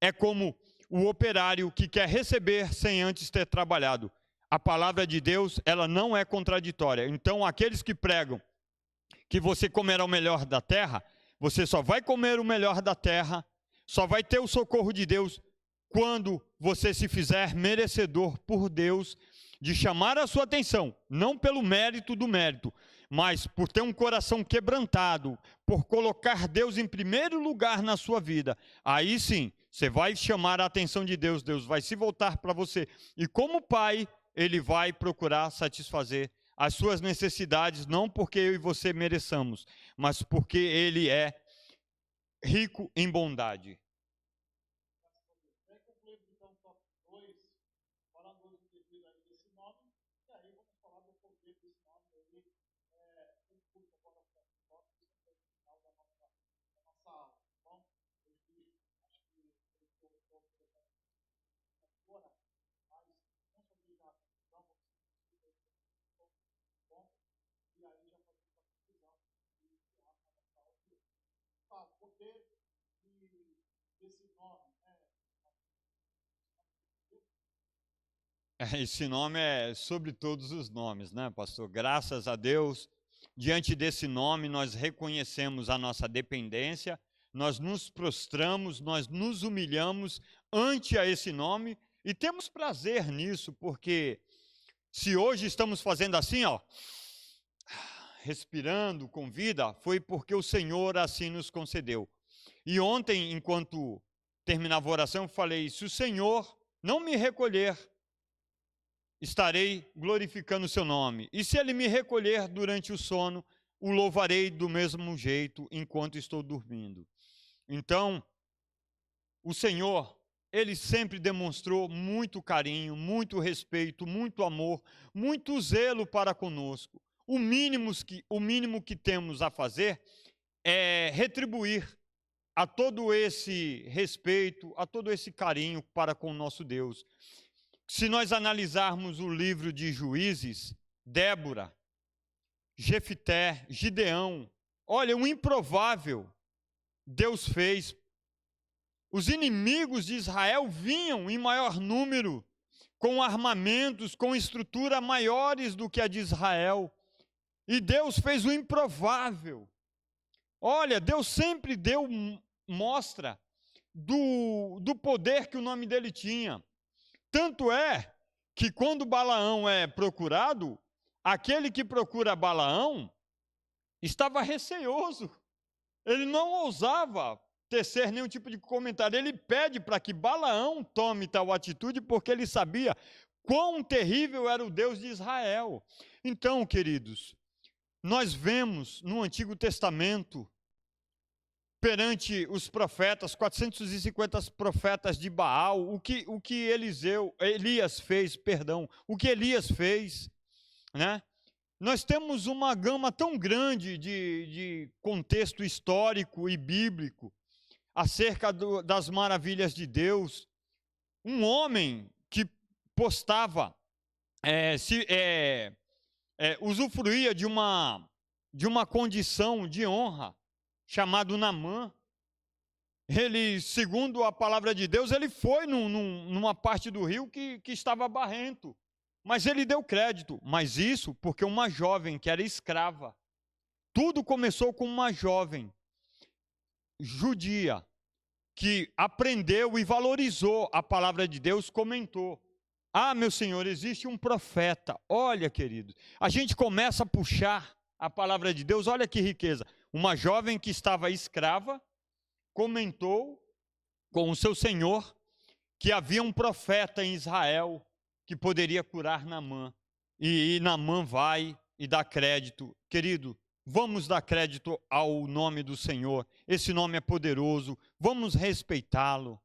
é como o operário que quer receber sem antes ter trabalhado. A palavra de Deus, ela não é contraditória. Então, aqueles que pregam que você comerá o melhor da terra, você só vai comer o melhor da terra, só vai ter o socorro de Deus quando você se fizer merecedor por Deus de chamar a sua atenção, não pelo mérito do mérito, mas por ter um coração quebrantado, por colocar Deus em primeiro lugar na sua vida. Aí sim, você vai chamar a atenção de Deus, Deus vai se voltar para você. E como pai, ele vai procurar satisfazer as suas necessidades, não porque eu e você mereçamos, mas porque ele é rico em bondade. temos então top 2, falando hoje devido aí desse nome, e aí vamos falar do poder desse nome aí, um curso agora para os tópicos também no final da nossa aula, tá bom? Hoje, acho que eu estou um pouco agora, mas vamos fazer já a conclusão, vamos discutir ponto, e aí já fazemos a conclusão e encerrar a nossa aula de hoje. Tá, o poder desse nome, né? Esse nome é sobre todos os nomes, né, pastor? Graças a Deus, diante desse nome, nós reconhecemos a nossa dependência, nós nos prostramos, nós nos humilhamos ante a esse nome e temos prazer nisso, porque se hoje estamos fazendo assim, ó, respirando com vida, foi porque o Senhor assim nos concedeu. E ontem, enquanto terminava a oração, eu falei: se o Senhor não me recolher, estarei glorificando o seu nome. E se ele me recolher durante o sono, o louvarei do mesmo jeito enquanto estou dormindo. Então, o Senhor, ele sempre demonstrou muito carinho, muito respeito, muito amor, muito zelo para conosco. O mínimo que temos a fazer é retribuir a todo esse respeito, a todo esse carinho para com o nosso Deus. Se nós analisarmos o livro de Juízes, Débora, Jefité, Gideão, olha, o improvável Deus fez. Os inimigos de Israel vinham em maior número, com armamentos, com estrutura maiores do que a de Israel. E Deus fez o improvável. Olha, Deus sempre deu mostra do poder que o nome dele tinha. Tanto é que quando Balaão é procurado, aquele que procura Balaão estava receoso. Ele não ousava tecer nenhum tipo de comentário. Ele pede para que Balaão tome tal atitude, porque ele sabia quão terrível era o Deus de Israel. Então, queridos, nós vemos no Antigo Testamento, perante os profetas, 450 profetas de Baal, o que Elias fez, o que Elias fez, né? Nós temos uma gama tão grande de contexto histórico e bíblico acerca das maravilhas de Deus. Um homem que postava, usufruía de uma condição de honra, chamado Naamã. Ele, segundo a palavra de Deus, ele foi numa parte do rio que estava barrento, mas ele deu crédito. Mas isso porque uma jovem que era escrava, tudo começou com uma jovem judia, que aprendeu e valorizou a palavra de Deus, comentou: ah, meu Senhor, existe um profeta. Olha, querido, a gente começa a puxar a palavra de Deus, olha que riqueza. Uma jovem que estava escrava comentou com o seu senhor que havia um profeta em Israel que poderia curar Naamã. E Naamã vai e dá crédito. Querido, vamos dar crédito ao nome do Senhor. Esse nome é poderoso. Vamos respeitá-lo.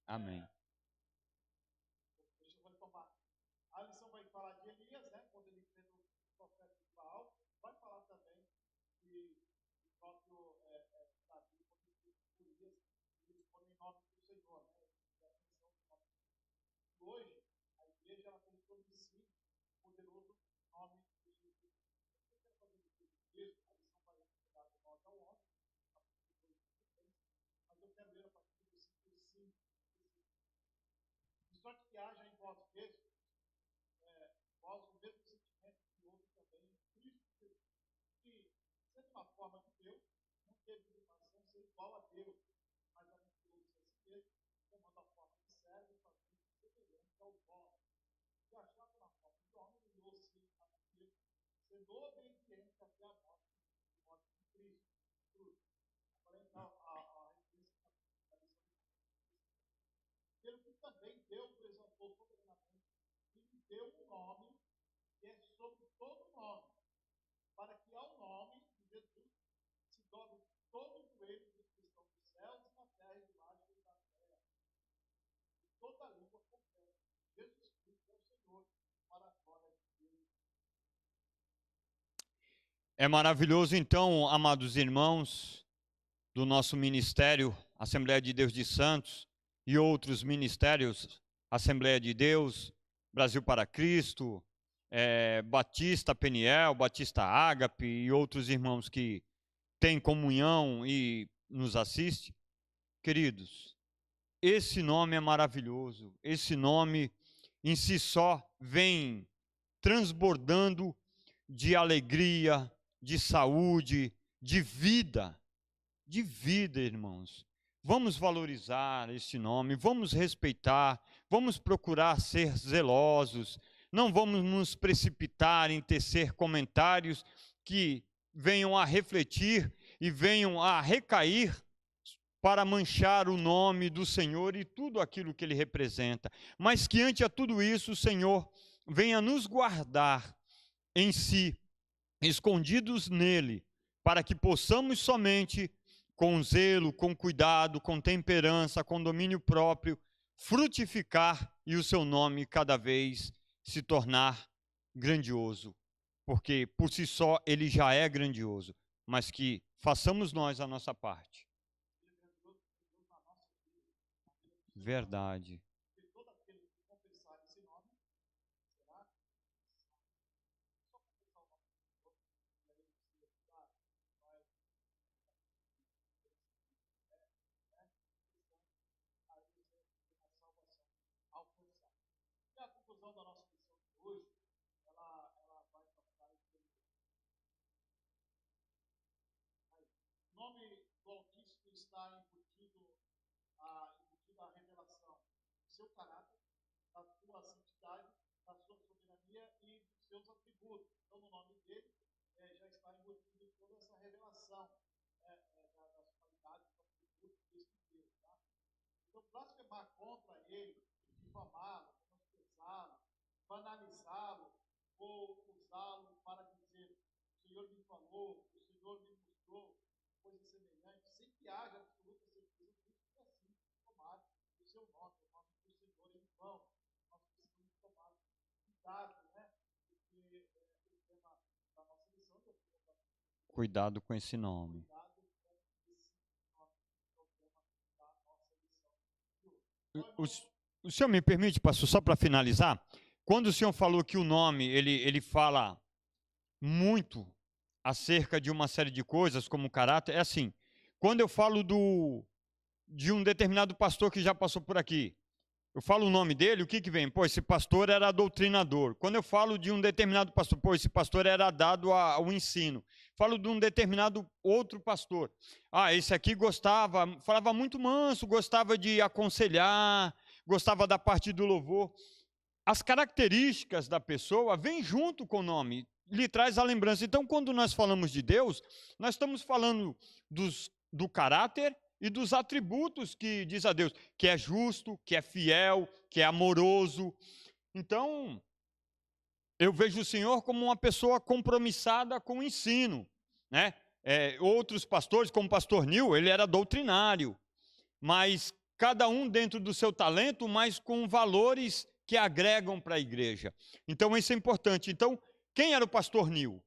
Amém. A lição vai falar de Elias, né? Quando ele enfrenta o profeta de Baal. Vai falar também de o próprio Davi, quando ele enfrenta Urias, eles põem em nome do Senhor, né? E hoje, a igreja ela tem sobre si o poderoso nome de Jesus. Eu quero fazer um texto, a lição vai dar do 9 ao 11, mas eu quero ler a partir do versículo 5. Só que haja em vós mesmos, vós o mesmo sentimento que houve também em Cristo Jesus, que, sendo uma forma de Deus, não teve limitação ser igual a Deus, mas aventurou-se a si mesmo, tomando a forma de servo e fazendo semelhante aos homens. E achando na forma de homem, humilhou-se a si mesmo, sendo obediente até a morte. Pelo que também Deus o exaltou soberanamente e lhe deu um nome que é sobre todo nome, para que ao nome de Jesus se dobre todo o joelho dos que estão nos céus e na terra e debaixo da terra, e toda língua confessa que Jesus Cristo é o Senhor, para a glória de Deus. É maravilhoso, então, amados irmãos, do nosso ministério, Assembleia de Deus de Santos, e outros ministérios, Assembleia de Deus, Brasil para Cristo, Batista Peniel, Batista Ágape e outros irmãos que têm comunhão e nos assistem. Queridos, esse nome é maravilhoso, esse nome em si só vem transbordando de alegria, de saúde, de vida, irmãos. Vamos valorizar esse nome, vamos respeitar, vamos procurar ser zelosos, não vamos nos precipitar em tecer comentários que venham a refletir e venham a recair para manchar o nome do Senhor e tudo aquilo que ele representa, mas que ante a tudo isso o Senhor venha nos guardar em si, escondidos nele, para que possamos somente com zelo, com cuidado, com temperança, com domínio próprio, frutificar e o seu nome cada vez se tornar grandioso, porque por si só ele já é grandioso, mas que façamos nós a nossa parte. Verdade. A conclusão da nossa missão de hoje, ela vai tratar esse o nome do Altíssimo está embutido a revelação do seu caráter, da sua santidade, da sua soberania e dos seus atributos. Então, no nome dele, já está embutido toda essa revelação das qualidades, dos atributos desse Deus. Tá? Então, blasfemar contra ele, difamá-lo, menosprezá-lo, banalizá-lo ou usá-lo para dizer: o Senhor me falou, o Senhor me mostrou, coisa semelhante, sem que haja absoluta certeza disso, e assim tomar o seu nome, o nome do Senhor em vão. Nós precisamos tomar cuidado, né? Porque o tema da nossa lição é o tema da Cuidado com esse nome. cuidado com esse nome, é o tema da nossa lição de hoje. O senhor me permite, pastor, só para finalizar? Quando o senhor falou que o nome, ele fala muito acerca de uma série de coisas, como caráter, é assim, quando eu falo de um determinado pastor que já passou por aqui, eu falo o nome dele, o que vem? Pô, esse pastor era doutrinador. Quando eu falo de um determinado pastor, pô, esse pastor era dado ao ensino. Falo de um determinado outro pastor. Ah, esse aqui falava muito manso, gostava de aconselhar, gostava da parte do louvor. As características da pessoa vêm junto com o nome, lhe traz a lembrança. Então, quando nós falamos de Deus, nós estamos falando do caráter e dos atributos que diz a Deus, que é justo, que é fiel, que é amoroso. Então, eu vejo o Senhor como uma pessoa compromissada com o ensino, né? Outros pastores, como o pastor Nil, ele era doutrinário, mas cada um dentro do seu talento, mas com valores que agregam para a igreja. Então, isso é importante. Então, quem era o pastor Nil?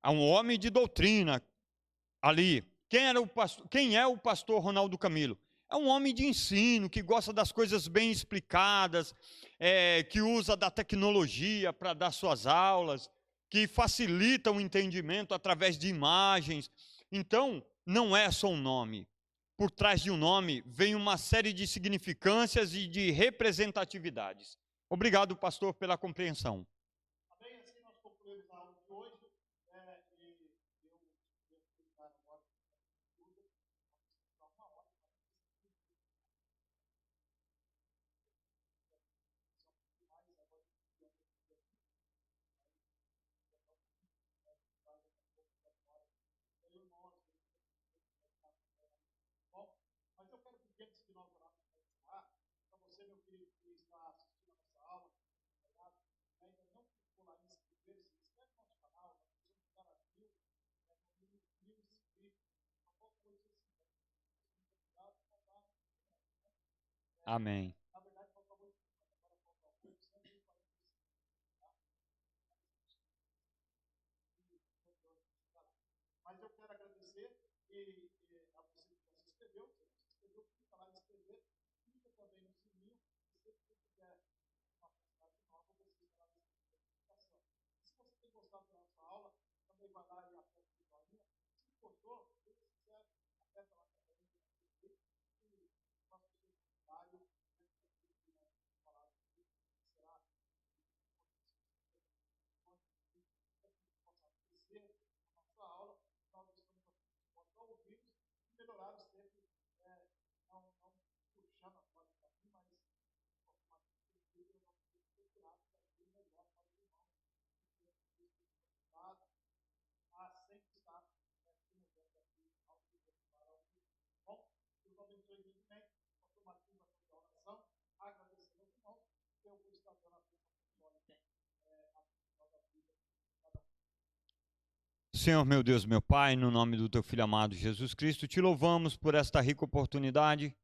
Um homem de doutrina ali. Quem é o pastor Ronaldo Camilo? É um homem de ensino, que gosta das coisas bem explicadas, que usa da tecnologia para dar suas aulas, que facilita o entendimento através de imagens. Então, não é só um nome. Por trás de um nome vem uma série de significâncias e de representatividades. Obrigado, pastor, pela compreensão. Amém? Assim nós concluímos a aula de hoje. E eu queria explicar agora tudo. Vamos ficar uma hora para mais agora. Amém. Na verdade, falta muito, agora falta 845, tá? Mas eu quero agradecer a você que já se inscreveu. Se não se inscreveu, clica lá em inscrever. Clica também no sininho. E sempre que tiver uma postagem nova, você estará recebendo notificação. E se você tem gostado da nossa aula, também vai lá e aperta o joinha. Se gostou, se você quiser, aperta lá também. E faça o seu comentário. Falar será possa crescer a nossa aula. Nós estamos aqui para ouvi-los e melhorar sempre, não puxando a corda para mim, mas uma cultura, nós temos que procurar fazer melhor para os irmãos, a sempre estar promovendo aqui ao vivo para o mundo. Bom, Deus abençoe grandemente. Pastor Martins vai fazer a oração, agradecendo aos irmãos, que eu vou estar dando a bênção apostólica a final da vida de cada um. Senhor, meu Deus, meu Pai, no nome do teu Filho amado Jesus Cristo, te louvamos por esta rica oportunidade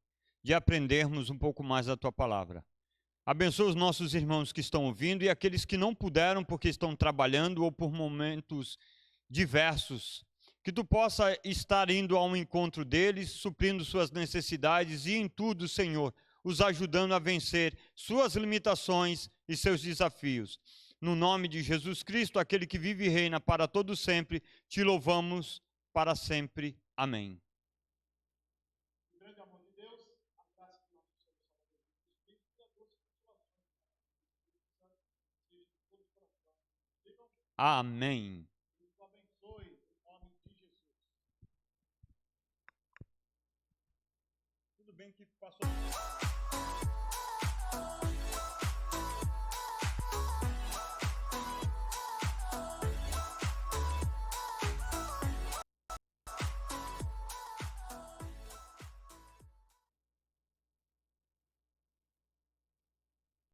de aprendermos um pouco mais da tua palavra. Abençoa os nossos irmãos que estão ouvindo e aqueles que não puderam porque estão trabalhando ou por momentos diversos. Que tu possa estar indo ao encontro deles, suprindo suas necessidades e em tudo, Senhor, os ajudando a vencer suas limitações e seus desafios. No nome de Jesus Cristo, aquele que vive e reina para todo sempre, te louvamos para sempre. Amém. O grande amor de Deus, a graça do nosso Senhor Salvador Jesus Cristo e a doce consolação do Espírito Santo seja com todos os corações. Digam, Amém. Deus abençoe em nome de Jesus. Tudo bem que passou.